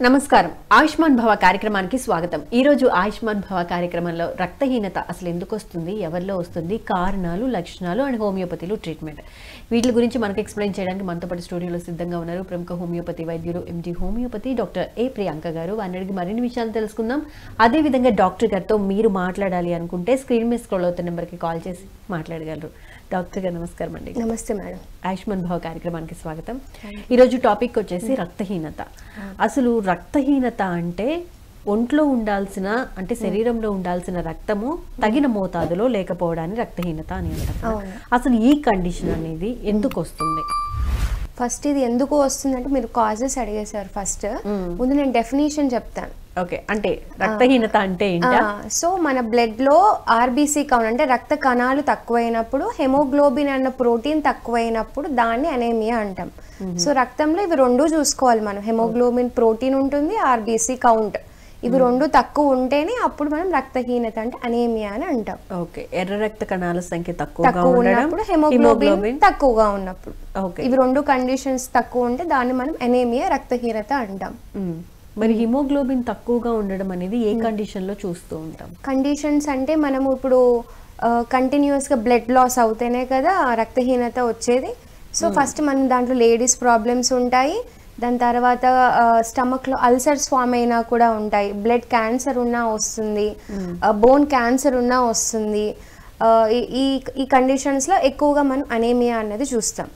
నమస్కారం ఆయుష్మాన్ భవ కార్యక్రమానికి స్వాగతం। ఈ రోజు ఆయుష్మాన్ భవ కార్యక్రమంలో రక్తహీనత అసలు ఎందుకు వస్తుంది, ఎవరిలో వస్తుంది, కారణాలు, లక్షణాలు అండ్ హోమియోపతిలో ట్రీట్మెంట్ వీటి గురించి మనకు ఎక్స్ప్లెయిన్ చేయడానికి మనతో పాటు స్టూడియోలో సిద్ధంగా ఉన్నారు ప్రముఖ హోమియోపతి వైద్యులు ఎండి హోమియోపతి డాక్టర్ ఏ ప్రియాంక గారు। వారిని మరిన్ని విషయాలు తెలుసుకుందాం। అదే విధంగా డాక్టర్ గారితో మీరు మాట్లాడాలి అనుకుంటే స్క్రీన్ మీద స్క్రోల్ అవుతున్న నెంబర్కి కాల్ చేసి మాట్లాడగలరు। డాక్టర్ గారు నమస్కారం అండి। నమస్తే మేడం। ఆయుష్మాన్ భవ కార్యక్రమానికి స్వాగతం। ఈరోజు టాపిక్ వచ్చేసి రక్తహీనత। అసలు రక్తహీనత అంటే ఒంట్లో ఉండాల్సిన అంటే శరీరంలో ఉండాల్సిన రక్తము తగిన మోతాదులో లేకపోవడాన్ని రక్తహీనత అని అంటారు। అసలు ఈ కండిషన్ అనేది ఎందుకు వస్తుంది? ఫస్ట్ ఇది ఎందుకు వస్తుందంటే మీరు కాజెస్ అడిగేశారు ఫస్ట్, ముందు నేను డెఫినేషన్ చెప్తాను। ఓకే, అంటే రక్తహీనత అంటే ఏంటి? సో మన బ్లడ్ లో ఆర్బీసీ కౌంట్ అంటే రక్త కణాలు తక్కువైనప్పుడు, హెమోగ్లోబిన్ అన్న ప్రోటీన్ తక్కువైనప్పుడు దాన్ని అనేమియా అంటాం। సో రక్తంలో ఇవి రెండు చూసుకోవాలి మనం, హెమోగ్లోబిన్ ప్రోటీన్ ఉంటుంది, ఆర్బీసీ కౌంట్, ఇవి రెండు తక్కువ ఉంటేనే అప్పుడు మనం రక్తహీనత అంటే అనేమియా అని అంటాం। ఓకే, ఎర్ర రక్త కణాల సంఖ్య తక్కువగా ఉన్నప్పుడు, హెమోగ్లోబిన్ తక్కువగా ఉన్నప్పుడు, ఇవి రెండు కండిషన్స్ తక్కువ ఉంటే దాన్ని మనం అనేమియా రక్తహీనత అంటాం। మరి హిమోగ్లోబిన్ తక్కువగా ఉండడం అనేది ఏ కండిషన్ లో చూస్తూ ఉంటాం? కండిషన్స్ అంటే మనము ఇప్పుడు కంటిన్యూస్ గా బ్లడ్ లాస్ అవుతేనే కదా రక్తహీనత వచ్చేది। సో ఫస్ట్ మనం దాంట్లో లేడీస్ ప్రాబ్లమ్స్ ఉంటాయి, దాని తర్వాత స్టమక్ లో అల్సర్స్ ఫామ్ అయినా కూడా ఉంటాయి, బ్లడ్ క్యాన్సర్ ఉన్నా వస్తుంది, బోన్ క్యాన్సర్ ఉన్నా వస్తుంది। ఈ కండిషన్స్ లో ఎక్కువగా మనం అనేమియా అన్నది చూస్తాం।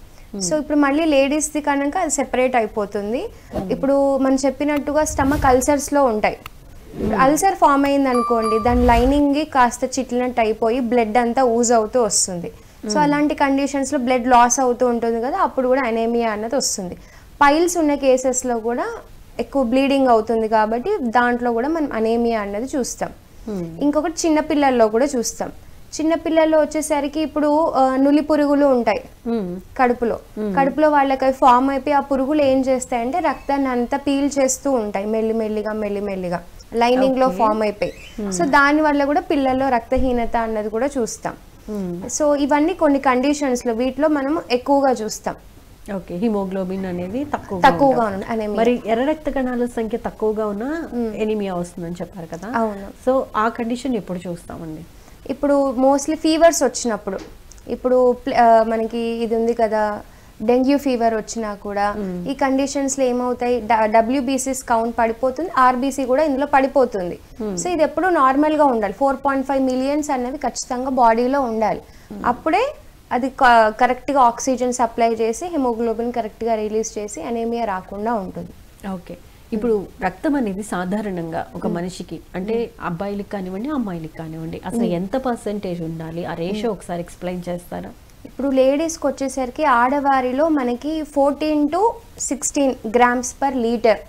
సో ఇప్పుడు మళ్ళీ లేడీస్ది కనుక అది సెపరేట్ అయిపోతుంది। ఇప్పుడు మనం చెప్పినట్టుగా స్టమక్ అల్సర్స్ లో ఉంటాయి, అల్సర్ ఫామ్ అయింది అనుకోండి, దాని లైనింగ్ కాస్త చిట్లినట్టు అయిపోయి బ్లడ్ అంతా ఊజ్ అవుతూ వస్తుంది। సో అలాంటి కండిషన్స్ లో బ్లడ్ లాస్ అవుతూ ఉంటుంది కదా, అప్పుడు కూడా అనేమియా అన్నది వస్తుంది। పైల్స్ ఉన్న కేసెస్ లో కూడా ఎక్కువ బ్లీడింగ్ అవుతుంది కాబట్టి దాంట్లో కూడా మనం అనేమియా అన్నది చూస్తాం। ఇంకొకటి చిన్నపిల్లల్లో కూడా చూస్తాం। చిన్నపిల్లల్లో వచ్చేసరికి ఇప్పుడు నులి పురుగులు ఉంటాయి కడుపులో వాళ్ళకి అవి ఫామ్ అయిపోయి ఆ పురుగులు ఏం చేస్తాయంటే రక్తాన్ని అంతా పీల్ చేస్తూ ఉంటాయి మెల్లిమెల్లిగా లైనింగ్ లో ఫామ్ అయిపోయి। సో దాని వల్ల కూడా పిల్లల్లో రక్తహీనత అన్నది కూడా చూస్తాం। సో ఇవన్నీ కొన్ని కండిషన్స్ లో వీటిలో మనం ఎక్కువగా చూస్తాం। ఓకే, హిమోగ్లోబిన్ అనేది తక్కువగా ఉంది, మరి ఎర్ర రక్త కణాల సంఖ్య తక్కువగా ఉన్న ఎనీమియా వస్తుందని చెప్పారు కదా। అవును, సో ఆ కండిషన్ ఎప్పుడు చూస్తామండి? ఇప్పుడు మోస్ట్లీ ఫీవర్స్ వచ్చినప్పుడు, ఇప్పుడు మనకి ఇది ఉంది కదా డెంగ్యూ ఫీవర్ వచ్చినా కూడా ఈ కండిషన్స్ లో ఏమవుతాయి, డబ్ల్యూబీసీస్ కౌంట్ పడిపోతుంది, ఆర్బీసీ కూడా ఇందులో పడిపోతుంది। సో ఇది ఎప్పుడు నార్మల్ గా ఉండాలి, 4.5 మిలియన్స్ అనేది ఖచ్చితంగా బాడీలో ఉండాలి, అప్పుడే అది కరెక్ట్ గా ఆక్సిజన్ సప్లై చేసి హెమోగ్లోబిన్ కరెక్ట్ గా రిలీజ్ చేసి అనేమియా రాకుండా ఉంటుంది। ఓకే, ఇప్పుడు రక్తం అనేది సాధారణంగా ఒక మనిషికి అంటే అబ్బాయిలకు కానివ్వండి అమ్మాయిలకు కానివ్వండి అసలు ఎంత పర్సెంటేజ్ ఉండాలి, ఆ రేషియో ఒకసారి ఎక్స్ప్లెయిన్ చేస్తారా? ఇప్పుడు లేడీస్కి వచ్చేసరికి ఆడవారిలో మనకి 14 to 16 grams per లీటర్,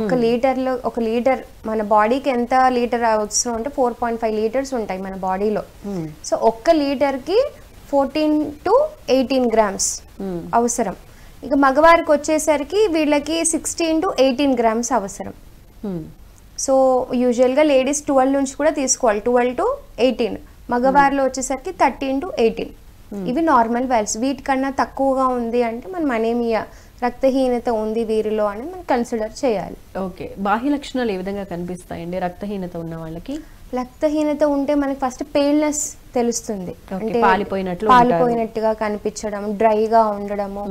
ఒక లీటర్ మన బాడీకి ఎంత లీటర్ అవసరం అంటే 4.5 లీటర్స్ ఉంటాయి మన బాడీలో। సో ఒక్క లీటర్కి 14 to 18 grams అవసరం। ఇక మగవారికి వచ్చేసరికి వీళ్ళకి 16 to 18 grams అవసరం। సో యూజువల్గా లేడీస్ 12 నుంచి కూడా తీసుకోవాలి, 12 to 18, మగవారిలో వచ్చేసరికి 13 to 18, ఇవి నార్మల్ వాల్యూస్। వీటికన్నా తక్కువగా ఉంది అంటే మనం అనేమియా రక్తహీనత ఉంది వీరిలో అని మనం కన్సిడర్ చేయాలి। ఓకే, బాహ్య లక్షణాలు ఏ విధంగా కనిపిస్తాయండి రక్తహీనత ఉన్న వాళ్ళకి? రక్తహీనత ఉంటే మనకి ఫస్ట్ పెయిల్నెస్ తెలుస్తుంది, అంటే పాలిపోయినట్టుగా కనిపించడం, డ్రైగా ఉండడము,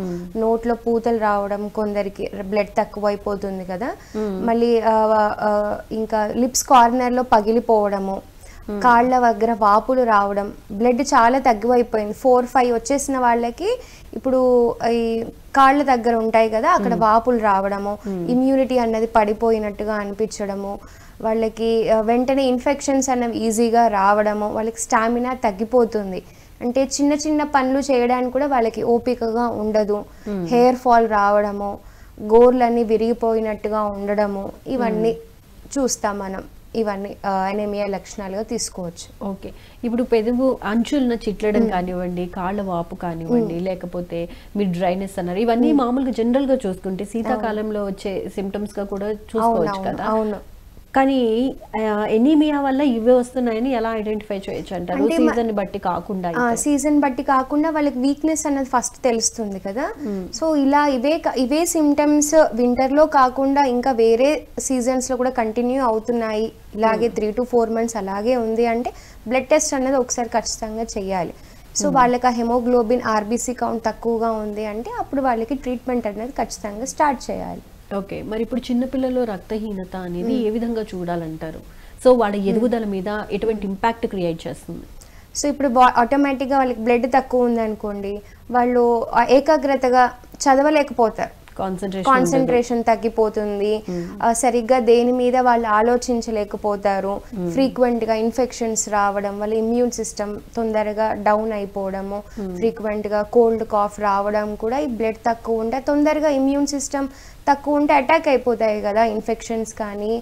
నోట్లో పూతలు రావడం, కొందరికి బ్లడ్ తక్కువ అయిపోతుంది కదా, మళ్ళీ ఇంకా లిప్స్ కార్నర్ లో పగిలిపోవడము, కాళ్ళ దగ్గర వాపులు రావడం, బ్లడ్ చాలా తగ్గిపోయింది 4-5 వచ్చేసిన వాళ్ళకి ఇప్పుడు ఈ కాళ్ళ దగ్గర ఉంటాయి కదా అక్కడ వాపులు రావడము, ఇమ్యూనిటీ అన్నది పడిపోయినట్టుగా అనిపించడము, వాళ్ళకి వెంటనే ఇన్ఫెక్షన్స్ అన్నవి ఈజీగా రావడము, వాళ్ళకి స్టామినా తగ్గిపోతుంది, అంటే చిన్న చిన్న పనులు చేయడానికి కూడా వాళ్ళకి ఓపికగా ఉండదు, హెయిర్ ఫాల్ రావడము, గోర్లన్నీ విరిగిపోయినట్టుగా ఉండడము, ఇవన్నీ చూస్తాం మనం, ఇవన్నీ అనేమియా లక్షణాలుగా తీసుకోవచ్చు। ఓకే, ఇప్పుడు పెదవు అంచులను చిట్లడం కానివ్వండి, కాళ్ళ వాపు కానివ్వండి, లేకపోతే మీ డ్రైనెస్ అన్నారు, ఇవన్నీ మామూలుగా జనరల్ గా చూసుకుంటే శీతాకాలంలో వచ్చే సిమ్టమ్స్ గా కూడా చూసుకోవచ్చు కదా। అవును, కానీ ఎనీమియా వల్ల ఇవే వస్తున్నాయని ఎలా ఐడెంటిఫై చేయొచ్చు అంటారు? సీజన్ బట్టి కాకుండా సీజన్ బట్టి కాకుండా వాళ్ళకి వీక్నెస్ అన్నది ఫస్ట్ తెలుస్తుంది కదా. సో ఇలా ఇవే సిమ్టమ్స్ వింటర్లో కాకుండా ఇంకా వేరే సీజన్స్లో కూడా కంటిన్యూ అవుతున్నాయి, ఇలాగే 3 to 4 months అలాగే ఉంది అంటే బ్లడ్ టెస్ట్ అన్నది ఒకసారి ఖచ్చితంగా చెయ్యాలి. సో వాళ్ళకి ఆ హెమోగ్లోబిన్ ఆర్బీసీ కౌంట్ తక్కువగా ఉంది అంటే అప్పుడు వాళ్ళకి ట్రీట్మెంట్ అనేది ఖచ్చితంగా స్టార్ట్ చేయాలి. ఓకే, మరి ఇప్పుడు చిన్నపిల్లల్లో రక్తహీనత అనేది ఏ విధంగా చూడాలంటారు? సో వాళ్ళ ఎదుగుదల మీద ఎటువంటి ఇంపాక్ట్ క్రియేట్ చేస్తుంది? సో ఇప్పుడు ఆటోమేటిక్గా వాళ్ళకి బ్లడ్ తక్కువ ఉందనుకోండి, వాళ్ళు ఏకాగ్రతగా చదవలేకపోతారు, కాన్సన్ట్రేషన్ తగ్గిపోతుంది, సరిగ్గా దేని మీద వాళ్ళు ఆలోచించలేకపోతారు, ఫ్రీక్వెంట్ గా ఇన్ఫెక్షన్స్ రావడం, వాళ్ళ ఇమ్యూన్ సిస్టమ్ తొందరగా డౌన్ అయిపోవడము, ఫ్రీక్వెంట్ గా కోల్డ్ కాఫ్ రావడం కూడా ఈ బ్లడ్ తక్కువ ఉంటే, తొందరగా ఇమ్యూన్ సిస్టమ్ తక్కువ ఉంటే అటాక్ అయిపోతాయి కదా ఇన్ఫెక్షన్స్ కానీ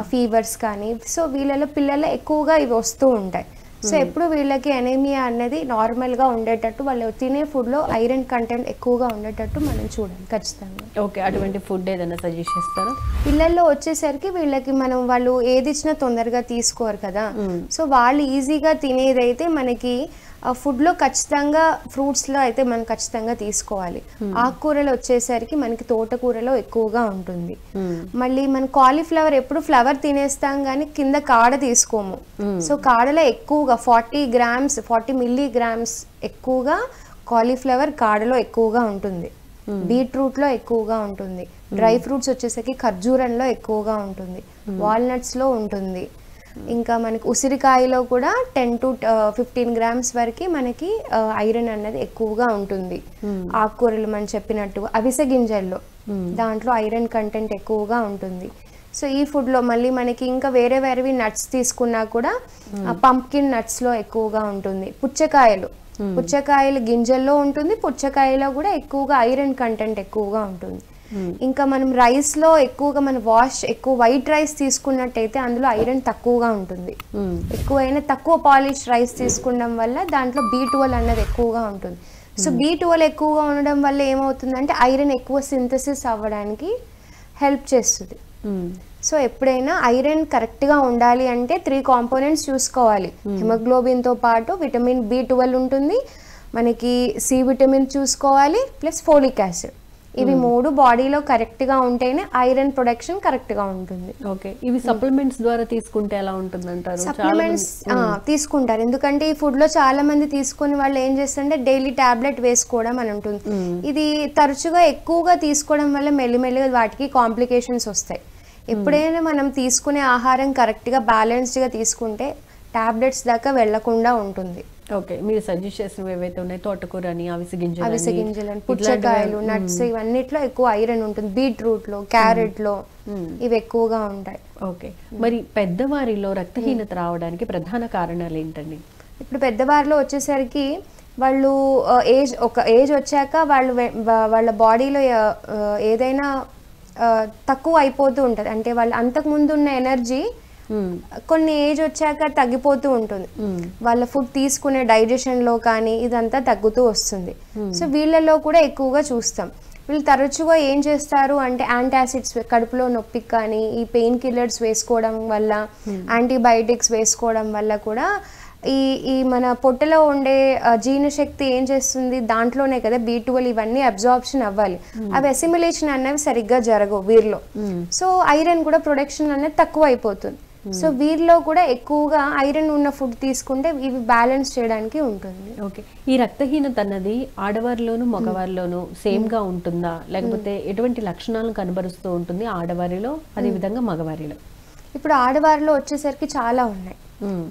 ఫీవర్స్ కానీ. సో వీళ్ళలో పిల్లలు ఎక్కువగా ఇవి వస్తూ ఉంటాయి. సో ఎప్పుడు వీళ్ళకి ఎనీమియా అనేది నార్మల్గా ఉండేటట్టు వాళ్ళు తినే ఫుడ్లో ఐరన్ కంటెంట్ ఎక్కువగా ఉండేటట్టు మనం చూడాలి ఖచ్చితంగా. ఓకే, అటువంటి ఫుడ్ ఏదైనా సజెస్ట్ చేస్తారా? పిల్లల్లో వచ్చేసరికి వీళ్ళకి వాళ్ళు ఏది ఇచ్చినా తొందరగా తీసుకోరు కదా. సో వాళ్ళు ఈజీగా తినేదైతే మనకి ఫుడ్లో ఖచ్చితంగా ఫ్రూట్స్లో అయితే మనం ఖచ్చితంగా తీసుకోవాలి. ఆకుకూరలు వచ్చేసరికి మనకి తోటకూరలో ఎక్కువగా ఉంటుంది. మళ్ళీ మన కాలీఫ్లవర్ ఎప్పుడు ఫ్లవర్ తినేస్తాం కానీ కింద కాడ తీసుకోము. సో కాడలో ఎక్కువగా 40 milligrams ఎక్కువగా కాలీఫ్లవర్ కాడలో ఎక్కువగా ఉంటుంది. బీట్రూట్లో ఎక్కువగా ఉంటుంది. డ్రై ఫ్రూట్స్ వచ్చేసరికి ఖర్జూరంలో ఎక్కువగా ఉంటుంది, వాల్నట్స్లో ఉంటుంది. ఇంకా మనకి ఉసిరికాయలో కూడా 10 to 15 grams వరకు మనకి ఐరన్ అన్నది ఎక్కువగా ఉంటుంది. ఆకుకూరలు మనం చెప్పినట్టు అవిసె గింజల్లో దాంట్లో ఐరన్ కంటెంట్ ఎక్కువగా ఉంటుంది. సో ఈ ఫుడ్లో మళ్ళీ మనకి ఇంకా వేరేవి నట్స్ తీసుకున్నా కూడా పంప్కిన్ నట్స్లో ఎక్కువగా ఉంటుంది. పుచ్చకాయలు గింజల్లో ఉంటుంది, పుచ్చకాయలో కూడా ఎక్కువగా ఐరన్ కంటెంట్ ఎక్కువగా ఉంటుంది. ఇంకా మనం రైస్లో ఎక్కువగా మనం వైట్ రైస్ తీసుకున్నట్టయితే అందులో ఐరన్ తక్కువగా ఉంటుంది. ఎక్కువైనా తక్కువ పాలిష్ రైస్ తీసుకోవడం వల్ల దాంట్లో B12 అన్నది ఎక్కువగా ఉంటుంది. సో B12 ఎక్కువగా ఉండడం వల్ల ఏమవుతుందంటే ఐరన్ ఎక్కువ సింథసిస్ అవ్వడానికి హెల్ప్ చేస్తుంది. సో ఎప్పుడైనా ఐరన్ కరెక్ట్గా ఉండాలి అంటే 3 components చూసుకోవాలి. హిమోగ్లోబిన్తో పాటు విటమిన్ B12 ఉంటుంది, మనకి C విటమిన్ చూసుకోవాలి, ప్లస్ ఫోలిక్ యాసిడ్. ఇవి 3 బాడీలో కరెక్ట్గా ఉంటేనే ఐరన్ ప్రొడక్షన్ కరెక్ట్గా ఉంటుంది. ఓకే, ఇవి సప్లిమెంట్స్ ద్వారా తీసుకుంటే ఎలా ఉంటుంది అంటారు? సప్లిమెంట్స్ తీసుకుంటారు, ఎందుకంటే ఈ ఫుడ్లో చాలా మంది తీసుకుని వాళ్ళు ఏం చేస్తారంటే డైలీ టాబ్లెట్ వేసుకోవడం అని ఉంటుంది. ఇది తరచుగా ఎక్కువగా తీసుకోవడం వల్ల మెల్లిమెల్లిగా వాటికి కాంప్లికేషన్స్ వస్తాయి. ఎప్పుడైనా మనం తీసుకునే ఆహారం కరెక్ట్గా బ్యాలెన్స్డ్గా తీసుకుంటే టాబ్లెట్స్ దాకా వెళ్లకుండా ఉంటుంది. ఓకే, మీరు సజెస్ట్ చేసినవి ఏవైతే ఉన్నాయి తోటకూర అని, అవిసె గింజలు, పుచ్చకాయలు, నట్స్ ఇవన్నిట్లో ఎక్కువ ఐరన్ ఉంటుంది. బీట్రూట్లో, క్యారెట్లో ఇవి ఎక్కువగా ఉంటాయి. ఓకే, మరి పెద్దవారిలో రక్తహీనత రావడానికి ప్రధాన కారణాలు ఏంటండి? ఇప్పుడు పెద్దవారిలో వచ్చేసరికి వాళ్ళు ఒక ఏజ్ వచ్చాక వాళ్ళ బాడీలో ఏదైనా తక్కువ అయిపోతూ ఉంటుంది. అంటే వాళ్ళు అంతకుముందు ఉన్న ఎనర్జీ కొన్ని ఏజ్ వచ్చాక తగ్గిపోతూ ఉంటుంది. వాళ్ళ ఫుడ్ తీసుకునే డైజెషన్లో కానీ ఇదంతా తగ్గుతూ వస్తుంది. సో వీళ్ళలో కూడా ఎక్కువగా చూస్తాం. వీళ్ళు తరచుగా ఏం చేస్తారు అంటే యాంటాసిడ్స్, కడుపులో నొప్పికి కానీ ఈ పెయిన్ కిల్లర్స్ వేసుకోవడం వల్ల, యాంటీబయాటిక్స్ వేసుకోవడం వల్ల కూడా ఈ మన పొట్టలో ఉండే జీర్ణశక్తి ఏం చేస్తుంది, దాంట్లోనే కదా B12 ఇవన్నీ అబ్జార్ప్షన్ అవ్వాలి, అవి అసిమిలేషన్ అనేవి సరిగ్గా జరగవు వీరిలో. సో ఐరన్ కూడా ప్రొడక్షన్ అనేది తక్కువ అయిపోతుంది. సో వీరిలో కూడా ఎక్కువగా ఐరన్ ఉన్న ఫుడ్ తీసుకుంటే ఇవి బ్యాలెన్స్ చేయడానికి ఉంటుంది. ఓకే, ఈ రక్తహీనత అన్నది ఆడవారిలోను మగవారిలోను సేమ్ గా ఉంటుందా, లేకపోతే ఎటువంటి లక్షణాలను కనబరుస్తూ ఉంటుంది ఆడవారిలో అదే విధంగా మగవారిలో? ఇప్పుడు ఆడవారిలో వచ్చేసరికి చాలా ఉన్నాయి.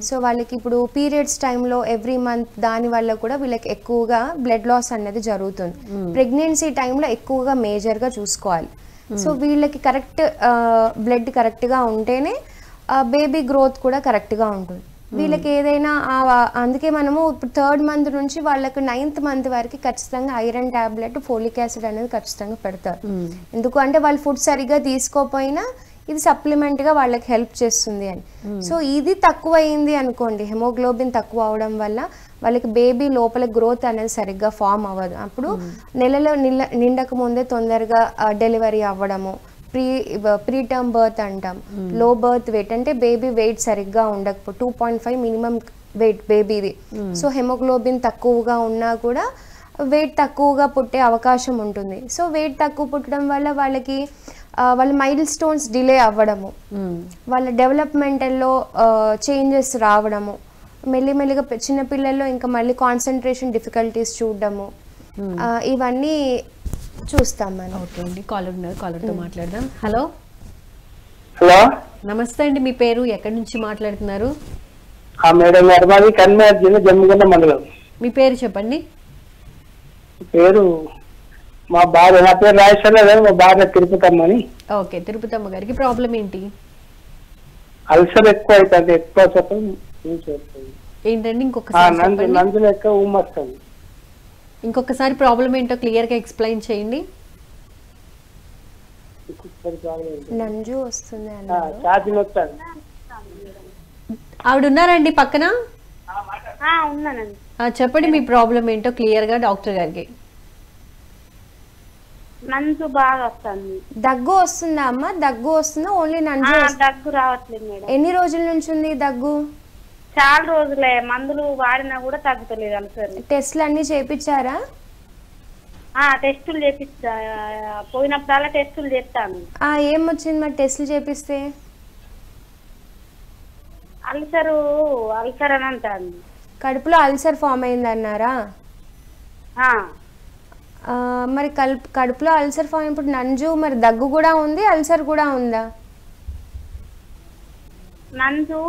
సో వాళ్ళకి ఇప్పుడు పీరియడ్స్ టైంలో ఎవ్రీ మంత్ దాని వల్ల కూడా వీళ్ళకి ఎక్కువగా బ్లడ్ లాస్ అనేది జరుగుతుంది. ప్రెగ్నెన్సీ టైంలో ఎక్కువగా మేజర్గా చూసుకోవాలి. సో వీళ్ళకి కరెక్ట్ బ్లడ్ కరెక్ట్గా ఉంటేనే బేబీ గ్రోత్ కూడా కరెక్ట్గా ఉంటుంది. వీళ్ళకి ఏదైనా అందుకే మనము ఇప్పుడు 3rd month నుంచి వాళ్ళకి 9th month వరకు ఖచ్చితంగా ఐరన్ టాబ్లెట్, ఫోలిక్ యాసిడ్ అనేది ఖచ్చితంగా పెడతారు. ఎందుకు అంటే వాళ్ళు ఫుడ్ సరిగ్గా తీసుకోకపోయినా ఇది సప్లిమెంట్గా వాళ్ళకి హెల్ప్ చేస్తుంది అని. సో ఇది తక్కువ అయింది అనుకోండి, హెమోగ్లోబిన్ తక్కువ అవడం వల్ల వాళ్ళకి బేబీ లోపల గ్రోత్ అనేది సరిగ్గా ఫామ్ అవ్వదు. అప్పుడు నెలలో నిండక ముందే తొందరగా డెలివరీ అవ్వడము, ప్రీ టర్మ్ బర్త్ అంటాం, లో బర్త్ వెయిట్ అంటే బేబీ వెయిట్ సరిగ్గా ఉండకపో 2.5 మినిమం వెయిట్ బేబీది. సో హెమోగ్లోబిన్ తక్కువగా ఉన్నా కూడా వెయిట్ తక్కువగా పుట్టే అవకాశం ఉంటుంది. సో వెయిట్ తక్కువ పుట్టడం వల్ల వాళ్ళకి వాళ్ళ మైల్ స్టోన్స్ డిలే అవ్వడము, వాళ్ళ డెవలప్మెంటల్లో చేంజెస్ రావడము, మెల్లిమెల్లిగా చిన్నపిల్లల్లో ఇంకా మళ్ళీ కాన్సన్ట్రేషన్ డిఫికల్టీస్ చూడడము, ఇవన్నీ చూస్తాం మనం. ఓకే అండి, కాలర్ ఉన్నారు, కాలర్తో మాట్లాడదాం. హలో హలో, నమస్తే అండి, మీ పేరు, ఎక్కడి నుంచి మాట్లాడుతున్నారు? మేడం గారు, మాది కన్మేర్ జిల్లా జమ్మిగండ మండలం. మీ పేరు చెప్పండి. పేరు మా భార్య, నా పేరు రాజేశ్వర, మా భార్య తిరుపతమ్మని. ఓకే, తిరుపతమ్మ గారికి ప్రాబ్లం ఏంటి? అల్సర్ ఎక్కువ అవుతుంది, ఎక్కువ శాతం ఏంటండి? ఇంకొకసారి చెప్పండి. నంజులు ఎక్కువ ఊమొస్తుంది. ఇంకొకసారి ప్రాబ్లం ఏంటో క్లియర్ గా ఎక్స్ప్లెయిన్ చేయండి. నంజు వస్తుంది ఛార్జింగ్ వస్తుంది. ఆవిడ ఉన్నారండి పక్కన? ఉన్నానండి. చెప్పండి మీ ప్రాబ్లం ఏంటో క్లియర్ గా డాక్టర్ గారికి. నంజు బాగా వస్తుంది. దగ్గు వస్తుందా అమ్మ? దగ్గు వస్తుందా? ఓన్లీ నంజు? దగ్గు రావట్లేదు మేడం. ఎన్ని రోజుల నుంచి ఉంది దగ్గు? చాలా రోజులే, మందులు వాడినా కూడా తగ్గుతలేదు అల్సర్. టెస్ట్లు అన్ని చేపించారా? టెస్టులు చేపిస్తా, పోయినప్పుడల్లా టెస్టులు చేస్తాను. ఏం వచ్చింది మరి టెస్ట్లు చేపిస్తే? అల్సర్ అని అంటాను. కడుపులో అల్సర్ ఫామ్ అయింది అన్నారా? మరి కడుపులో అల్సర్ ఫామ్ ఇప్పుడు నంజు, మరి దగ్గు కూడా ఉంది, అల్సర్ కూడా ఉందా? నంజు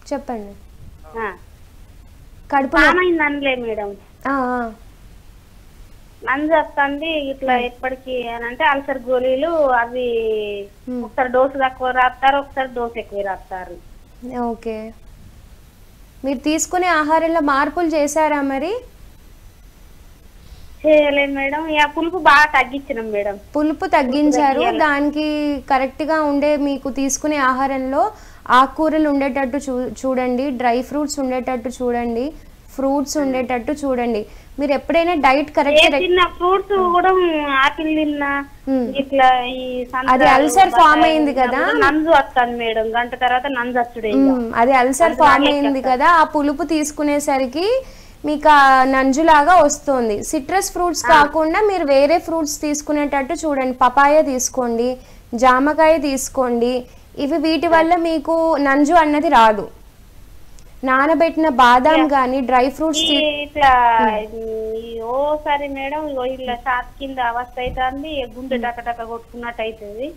చెప్పండి. కడుపు అనలే మేడం, నంజు వస్తుంది ఇట్లా ఎప్పటికి అని అంటే అల్సర్ గోళీలు అవి ఒకసారి డోసు తక్కువ రాస్తారు, ఒకసారి డోసు ఎక్కువ రాస్తారు. ఓకే, మీరు తీసుకునే ఆహారంలో మార్పులు చేశారా మరి? చేయలేదు మేడం, పులుపు బాగా తగ్గించినాం మేడం. పులుపు తగ్గించారు, దానికి కరెక్ట్ గా ఉండే మీకు తీసుకునే ఆహారంలో ఆకుకూరలు ఉండేటట్టు చూడండి, డ్రై ఫ్రూట్స్ ఉండేటట్టు చూడండి, ఫ్రూట్స్ ఉండేటట్టు చూడండి. మీరు ఎప్పుడైనా డైట్ కరెక్ట్ ఫ్రూట్స్ కూడా ఆపిల్ తిన్నా ఇట్లా అది అల్సర్ ఫామ్ అయింది కదా, నంజు వస్తుంది మేడం, గంట తర్వాత నంజు వచ్చుడే. అది అల్సర్ ఫామ్ అయింది కదా, ఆ పులుపు తీసుకునేసరికి మీకు ఆ నంజులాగా వస్తుంది. సిట్రస్ ఫ్రూట్స్ కాకుండా మీరు వేరే ఫ్రూట్స్ తీసుకునేటట్టు చూడండి. పపాయ తీసుకోండి, జామకాయ తీసుకోండి. వీటి వల్ల మీకు నంజు అన్నది రాదు. నానబెట్టిన బాదాం గానీ డ్రై ఫ్రూట్స్ ఇట్లా ఓసారి మేడం ఇట్లా షాప్ కింద అవస్థ అవుతుంది, గుండె టక కొట్టుకున్నట్టు అవుతుంది,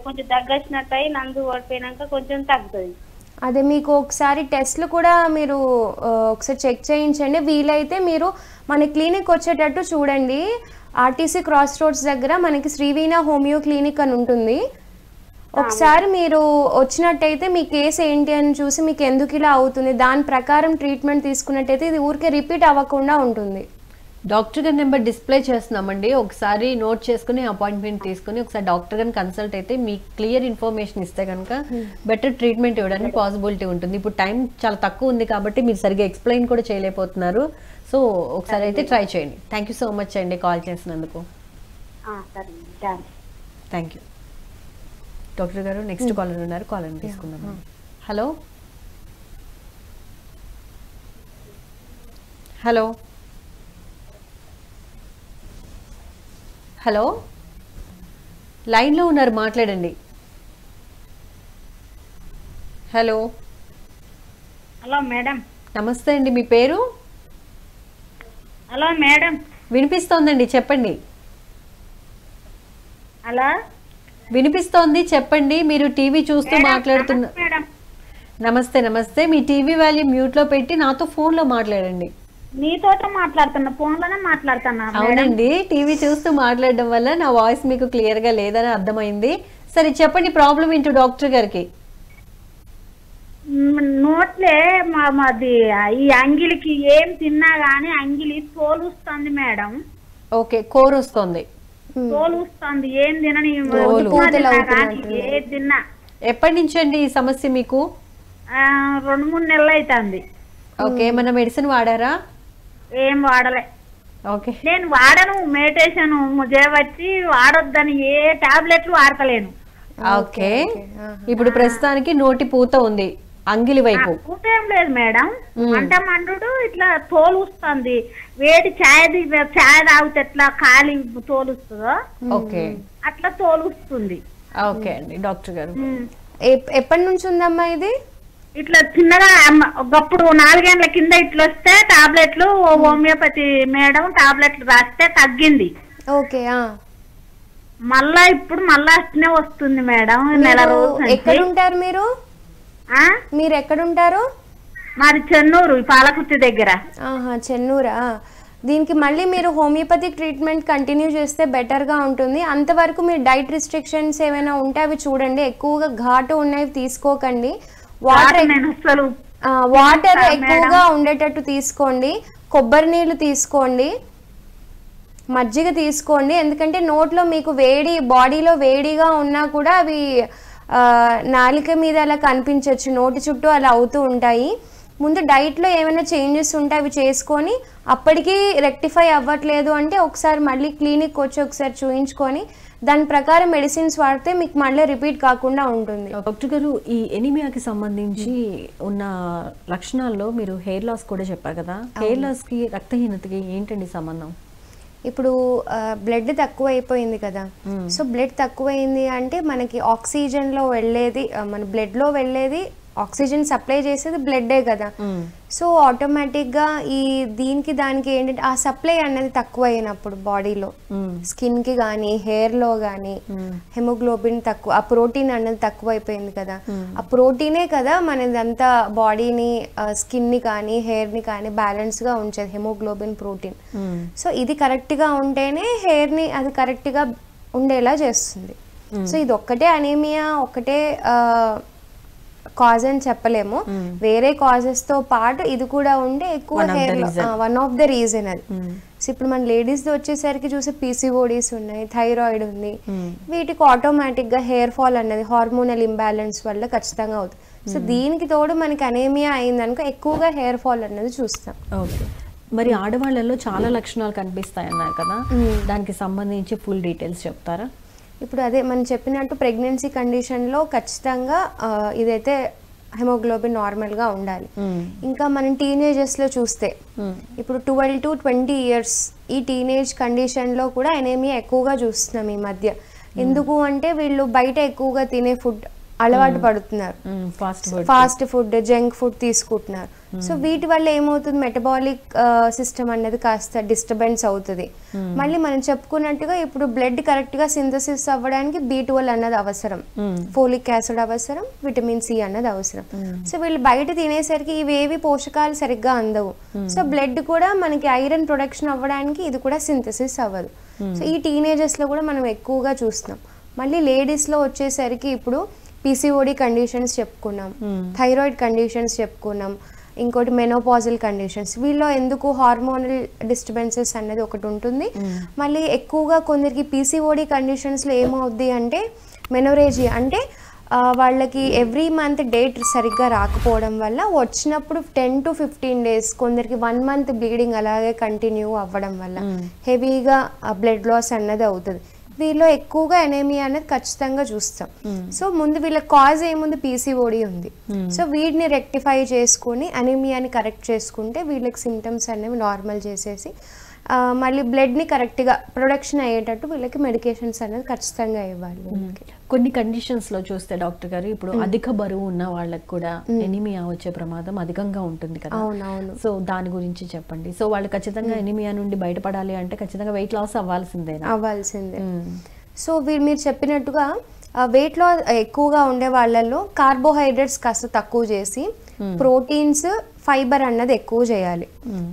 కొంచెం తగ్గచ్చినట్టు అయి నంజు ఓడిపోయినాక కొంచెం తగ్గుతుంది. అదే మీకు ఒకసారి టెస్ట్లు కూడా మీరు ఒకసారి చెక్ చేయించండి. వీలైతే మీరు మన క్లినిక్ వచ్చేటట్టు చూడండి. ఆర్టీసీ క్రాస్ రోడ్స్ దగ్గర మనకి శ్రీవీణ హోమియో క్లినిక్ అని ఉంటుంది. ఒకసారి మీరు వచ్చినట్టయితే మీ కేసు ఏంటి అని చూసి మీకు ఎందుకు ఇలా అవుతుంది దాని ప్రకారం ట్రీట్మెంట్ తీసుకున్నట్టయితే ఇది ఊరికే రిపీట్ అవ్వకుండా ఉంటుంది. డాక్టర్ గారి నెంబర్ డిస్ప్లే చేస్తున్నామండి, ఒకసారి నోట్ చేసుకుని అపాయింట్మెంట్ తీసుకుని ఒకసారి డాక్టర్ గారిని కన్సల్ట్ అయితే మీకు క్లియర్ ఇన్ఫర్మేషన్ ఇస్తే కనుక బెటర్ ట్రీట్మెంట్ ఇవ్వడానికి పాసిబిలిటీ ఉంటుంది. ఇప్పుడు టైం చాలా తక్కువ ఉంది కాబట్టి మీరు సరిగ్గా ఎక్స్ప్లెయిన్ కూడా చేయలేకపోతున్నారు. సో ఒకసారి అయితే ట్రై చేయండి. థ్యాంక్ యూ సో మచ్ అండి కాల్ చేసినందుకు. థ్యాంక్ యూ డాక్టర్ గారు. నెక్స్ట్ కాలర్ ఉన్నారు, కాలర్ని తీసుకుందాం. హలో హలో హలో, లైన్లో ఉన్నారు, మాట్లాడండి. Hello hello madam. నమస్తే అండి, మీ పేరు? Hello madam. వినిపిస్తోందండి, చెప్పండి. హలో వినిపిస్తోంది, చెప్పండి. మీరు టీవీ చూస్తూ మాట్లాడుతున్నారు. నమస్తే నమస్తే, మీ టీవీ వాల్యూమ్ మ్యూట్ లో పెట్టి నాతో ఫోన్ లో మాట్లాడండి. మీతో మాట్లాడుతున్నా, ఫోన్ లోనే మాట్లాడుతున్నా. అవునండి, టీవీ చూస్తూ మాట్లాడడం వల్ల నా వాయిస్ మీకు క్లియర్ గా లేదని అర్థమైంది. సరే చెప్పండి, ప్రాబ్లం ఏంటో డాక్టర్ గారికి. నోట్లే మాది ఈ అంగిలికి ఏం తిన్నా గానీ అంగిలి తోలుస్తుంది మేడం. ఓకే, కోర్ వస్తుంది. తోలుస్తుంది, ఏం తినని ఏది తిన్నా. ఎప్పటి నుంచి అండి ఈ సమస్య మీకు? 2-3 నెలలు అవుతుంది. ఓకే, ఏమన్నా మెడిసిన్ వాడారా? ఏం వాడలే. ఓకే. నేను వాడను, మెడిటేషన్ చేయవచ్చి వాడొద్దని ఏ టాబ్లెట్లు వాడతలేను. ఓకే. ఇప్పుడు ప్రస్తుతానికి నోటి పూత ఉంది అంగిలి వైపు. పూతేం లేదు మేడం, మంట మండు ఇట్లా తోలు వస్తుంది. వేడి ఛాయ్ తాగితే ఎట్లా ఖాళీ తోలు వస్తుందో ఓకే అట్లా తోలు వస్తుంది. ఓకే అండి. డాక్టర్ గారు ఎప్పటి నుంచి ఉందమ్మా ఇది? ఇట్లా చిన్నగా ఒకప్పుడు 4 ఏళ్ల కింద ఇట్లా వస్తే టాబ్లెట్లు హోమియోపతి మేడం టాబ్లెట్లు రాస్తే తగ్గింది. ఓకే. మళ్ళా ఇప్పుడు మళ్ళా అట్నే వస్తుంది మేడం. నెల రోజులు. ఎక్కడ ఉంటారు మీరు? మీరు ఎక్కడుంటారు? మాది చెన్నూరు, పాలకుర్తి దగ్గర. చెన్నూరా? దీనికి మళ్ళీ మీరు హోమియోపతిక్ ట్రీట్మెంట్ కంటిన్యూ చేస్తే బెటర్గా ఉంటుంది. అంతవరకు మీరు డైట్ రిస్ట్రిక్షన్స్ ఏమైనా ఉంటే అవి చూడండి. ఎక్కువగా ఘాటు ఉన్నవి తీసుకోకండి. వాటర్ ఎక్కువగా ఉండేటట్టు తీసుకోండి. కొబ్బరి నీళ్ళు తీసుకోండి, మజ్జిగ తీసుకోండి. ఎందుకంటే నోట్లో మీకు వేడి, బాడీలో వేడిగా ఉన్నా కూడా అవి నాలిక మీద అలా కనిపించవచ్చు, నోటి చుట్టూ అలా అవుతూ ఉంటాయి. ముందు డైట్లో ఏమైనా చేంజెస్ ఉంటే అవి చేసుకొని, అప్పటికీ రెక్టిఫై అవ్వట్లేదు అంటే ఒకసారి మళ్ళీ క్లినిక్ వచ్చి ఒకసారి చూయించుకొని దాని ప్రకారం మెడిసిన్స్ వాడితే మీకు మళ్ళీ రిపీట్ కాకుండా ఉంటుంది. డాక్టర్ గారు, ఈ ఎనీమియాకి సంబంధించి ఉన్న లక్షణాల్లో మీరు హెయిర్ లాస్ కూడా చెప్పారు కదా. హెయిర్ లాస్కి రక్తహీనతకి ఏంటండి సంబంధం? ఇప్పుడు బ్లడ్ తక్కువ అయిపోయింది కదా. సో బ్లడ్ తక్కువైంది అంటే మనకి ఆక్సిజన్లో వెళ్ళేది, మన బ్లడ్లో వెళ్ళేది ఆక్సిజన్ సప్లై చేసేది బ్లడ్డే కదా. సో ఆటోమేటిక్గా ఈ దీనికి దానికి ఏంటంటే ఆ సప్లై అనేది తక్కువ అయినప్పుడు బాడీలో స్కిన్కి కానీ హెయిర్లో కానీ హెమోగ్లోబిన్ తక్కువ, ఆ ప్రోటీన్ అనేది తక్కువ అయిపోయింది కదా. ఆ ప్రోటీనే కదా మనదంతా బాడీని, స్కిన్ని కానీ హెయిర్ని కానీ బ్యాలెన్స్గా ఉంచేది, హెమోగ్లోబిన్ ప్రోటీన్. సో ఇది కరెక్ట్గా ఉంటేనే హెయిర్ని అది కరెక్ట్గా ఉండేలా చేస్తుంది. సో ఇది ఒక్కటే అనీమియా ఒక్కటే కాజ్ అని చెప్పలేము. వేరే కాజెస్ తో పాటు ఇది కూడా ఉంటే ఎక్కువ hair one of the reason అది. సో ఇప్పుడు మన లేడీస్ వచ్చేసరికి చూసి పీసీఓడీస్ ఉన్నాయి, థైరాయిడ్ ఉంది. వీటికి ఆటోమేటిక్ గా హెయిర్ ఫాల్ అన్నది హార్మోనల్ ఇంబ్యాలెన్స్ వల్ల ఖచ్చితంగా అవుతుంది. సో దీనికి తోడు మనకి అనీమియా అయిందనుకో ఎక్కువగా హెయిర్ ఫాల్ అన్నది చూస్తాం. మరి ఆడవాళ్ళలో చాలా లక్షణాలు కనిపిస్తాయి అన్నారు కదా, దానికి సంబంధించి ఫుల్ డీటెయిల్స్ చెప్తారా? ఇప్పుడు అదే మనం చెప్పినట్టు ప్రెగ్నెన్సీ కండిషన్లో ఖచ్చితంగా ఇదైతే హెమోగ్లోబిన్ నార్మల్గా ఉండాలి. ఇంకా మనం టీనేజెస్లో చూస్తే ఇప్పుడు 12 to 20 years ఈ టీనేజ్ కండిషన్లో కూడా ఎనీమియా ఎక్కువగా చూస్తున్నాం ఈ మధ్య. ఎందుకు అంటే వీళ్ళు బయట ఎక్కువగా తినే ఫుడ్ అలవాటు పడుతున్నారు, ఫాస్ట్ ఫుడ్, జంక్ ఫుడ్ తీసుకుంటున్నారు. సో వీటి వల్ల ఏమవుతుంది, మెటబాలిక్ సిస్టమ్ అనేది కాస్త డిస్టర్బెన్స్ అవుతుంది. మళ్ళీ మనం చెప్పుకున్నట్టుగా ఇప్పుడు బ్లడ్ కరెక్ట్ గా సింథసిస్ అవ్వడానికి B12 అన్నది అవసరం, ఫోలిక్ యాసిడ్ అవసరం, విటమిన్ సి అన్నది అవసరం. సో వీళ్ళు బయట తినేసరికి ఇవేవి పోషకాలు సరిగ్గా అందవు. సో బ్లడ్ కూడా మనకి ఐరన్ ప్రొడక్షన్ అవ్వడానికి ఇది కూడా సింథసిస్ అవ్వదు. సో ఈ టీనేజర్స్ లో కూడా మనం ఎక్కువగా చూస్తున్నాం. మళ్ళీ లేడీస్ లో వచ్చేసరికి ఇప్పుడు పీసీఓడి కండిషన్స్ చెప్పుకున్నాం, థైరాయిడ్ కండిషన్స్ చెప్పుకున్నాం, ఇంకోటి మెనోపాజల్ కండిషన్స్. వీళ్ళలో ఎందుకు హార్మోనల్ డిస్టర్బెన్సెస్ అనేది ఒకటి ఉంటుంది. మళ్ళీ ఎక్కువగా కొందరికి పీసీఓడి కండిషన్స్లో ఏమవుద్ది అంటే మెనోరేజియా, అంటే వాళ్ళకి ఎవ్రీ మంత్ డేట్ సరిగ్గా రాకపోవడం వల్ల వచ్చినప్పుడు 10 to 15 days, కొందరికి 1 month బ్లీడింగ్ అలాగే కంటిన్యూ అవ్వడం వల్ల హెవీగా బ్లడ్ లాస్ అన్నది అవుతుంది. వీళ్ళలో ఎక్కువగా ఎనీమియా అనేది ఖచ్చితంగా చూస్తాం. సో ముందు వీళ్ళ కాజ్ ఏముంది, పీసీఓడి ఉంది. సో వీటిని రెక్టిఫై చేసుకుని అనీమియాని కరెక్ట్ చేసుకుంటే వీళ్ళకి సిమ్టమ్స్ అనేవి నార్మల్ చేసేసి మళ్ళీ బ్లడ్ని కరెక్ట్గా ప్రొడక్షన్ అయ్యేటట్టు వీళ్ళకి మెడికేషన్స్ అనేది ఖచ్చితంగా ఇవ్వాలి. కొన్ని కండిషన్స్లో చూస్తే డాక్టర్ గారు, ఇప్పుడు అధిక బరువు ఉన్న వాళ్ళకి కూడా ఎనీమియా వచ్చే ప్రమాదం అధికంగా ఉంటుంది కదా. అవునవును. సో దాని గురించి చెప్పండి. సో వాళ్ళు ఖచ్చితంగా ఎనీమియా నుండి బయటపడాలి అంటే ఖచ్చితంగా వెయిట్ లాస్ అవ్వాల్సిందే. సో మీరు చెప్పినట్టుగా వెయిట్ లాస్ ఎక్కువగా ఉండే వాళ్ళల్లో కార్బోహైడ్రేట్స్ కాస్త తక్కువ చేసి ప్రోటీన్స్, ఫైబర్ అన్నది ఎక్కువ చేయాలి.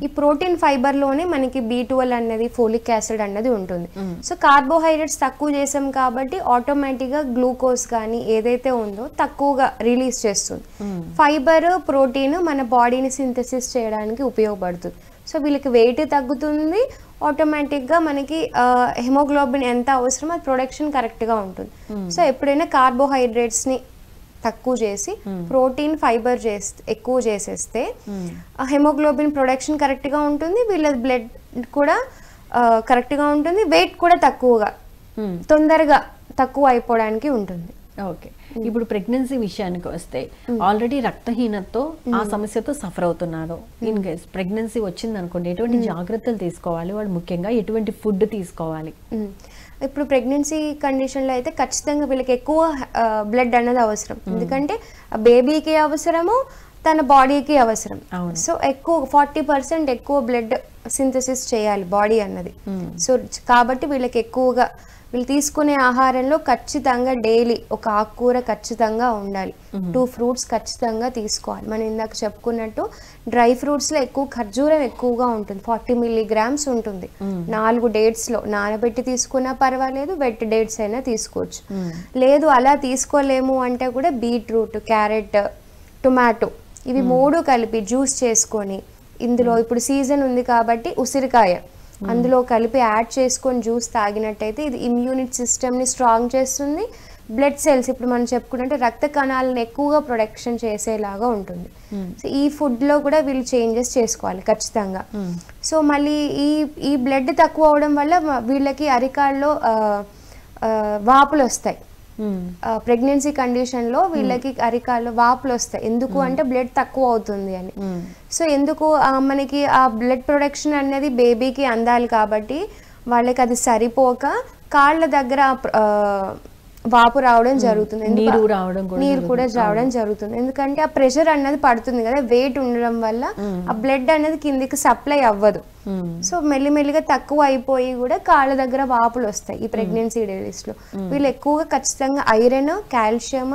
ఈ ప్రోటీన్ ఫైబర్ లోనే మనకి B12 అన్నది, ఫోలిక్ యాసిడ్ అన్నది ఉంటుంది. సో కార్బోహైడ్రేట్స్ తక్కువ చేసాం కాబట్టి ఆటోమేటిక్ గా గ్లూకోజ్ కానీ ఏదైతే ఉందో తక్కువగా రిలీజ్ చేస్తుంది. ఫైబర్, ప్రోటీన్ మన బాడీని సింథసిస్ చేయడానికి ఉపయోగపడుతుంది. సో వీళ్ళకి వెయిట్ తగ్గుతుంది, ఆటోమేటిక్గా మనకి హెమోగ్లోబిన్ ఎంత అవసరమో అది ప్రొడక్షన్ కరెక్ట్గా ఉంటుంది. సో ఎప్పుడైనా కార్బోహైడ్రేట్స్ని తక్కువ చేసి ప్రోటీన్, ఫైబర్ ఎక్కువ చేసేస్తే హెమోగ్లోబిన్ ప్రొడక్షన్ కరెక్ట్గా ఉంటుంది. వీళ్ళ బ్లడ్ కూడా కరెక్ట్గా ఉంటుంది, వెయిట్ కూడా తక్కువగా తొందరగా తక్కువ అయిపోవడానికి ఉంటుంది. ఓకే, ఇప్పుడు ప్రెగ్నెన్సీ విషయానికి వస్తే ఆల్రెడీ రక్తహీనతతో ఆ సమస్యతో సఫర్ అవుతున్నారు. ఇన్ కేస్ ప్రెగ్నెన్సీ వచ్చింది అనుకోండి, ఎటువంటి జాగ్రత్తలు తీసుకోవాలి వాళ్ళు, ముఖ్యంగా ఎటువంటి ఫుడ్ తీసుకోవాలి? ఇప్పుడు ప్రెగ్నెన్సీ కండిషన్లో అయితే ఖచ్చితంగా వీళ్ళకి ఎక్కువ బ్లడ్ అన్నది అవసరం, ఎందుకంటే బేబీకి అవసరము, తన బాడీకి అవసరం. సో ఎక్కువ 40% ఎక్కువ బ్లడ్ సింథసిస్ చేయాలి బాడీ అన్నది. సో కాబట్టి వీళ్ళకి ఎక్కువగా వీళ్ళు తీసుకునే ఆహారంలో ఖచ్చితంగా డైలీ ఒక ఆకుకూర ఖచ్చితంగా ఉండాలి, 2 ఫ్రూట్స్ ఖచ్చితంగా తీసుకోవాలి. మనం ఇందాక చెప్పుకున్నట్టు డ్రై ఫ్రూట్స్లో ఎక్కువ ఖర్జూరం ఎక్కువగా ఉంటుంది, 40 mg ఉంటుంది. 4 డేట్స్లో నానబెట్టి తీసుకున్నా పర్వాలేదు, వెట్ డేట్స్ అయినా తీసుకోవచ్చు. లేదు అలా తీసుకోలేము అంటే కూడా బీట్రూట్, క్యారెట్, టొమాటో ఇవి 3 కలిపి జ్యూస్ చేసుకొని, ఇందులో ఇప్పుడు సీజన్ ఉంది కాబట్టి ఉసిరికాయ అందులో కలిపి యాడ్ చేసుకొని జ్యూస్ తాగినట్టయితే ఇది ఇమ్యూనిటీ సిస్టమ్ని స్ట్రాంగ్ చేస్తుంది. బ్లడ్ సెల్స్ ఇప్పుడు మనం చెప్పుకుంటే రక్త కణాలను ఎక్కువగా ప్రొడక్షన్ చేసేలాగా ఉంటుంది. సో ఈ ఫుడ్లో కూడా వీళ్ళు చేంజెస్ చేసుకోవాలి ఖచ్చితంగా. సో మళ్ళీ ఈ బ్లడ్ తక్కువ అవడం వల్ల వీళ్ళకి అరికాల్లో వాపులు వస్తాయి. ప్రెగ్నెన్సీ కండిషన్లో వీళ్ళకి అరికాల్లో వాపులు వస్తాయి, ఎందుకు అంటే బ్లడ్ తక్కువ అవుతుంది అని. సో ఎందుకు మనకి ఆ బ్లడ్ ప్రొడక్షన్ అనేది బేబీకి అందాలి కాబట్టి వాళ్ళకి అది సరిపోక కాళ్ళ దగ్గర వాపు రావడం జరుగుతుంది, నీరు కూడా రావడం జరుగుతుంది. ఎందుకంటే ఆ ప్రెషర్ అన్నది పడుతుంది కదా, వెయిట్ ఉండడం వల్ల ఆ బ్లడ్ అనేది కిందికి సప్లై అవ్వదు. సో మెల్లిమెల్లిగా తక్కువ అయిపోయి కూడా కాళ్ళ దగ్గర వాపులు వస్తాయి ఈ ప్రెగ్నెన్సీ డేస్లో. వీళ్ళు ఎక్కువగా ఖచ్చితంగా ఐరన్, కాల్షియం,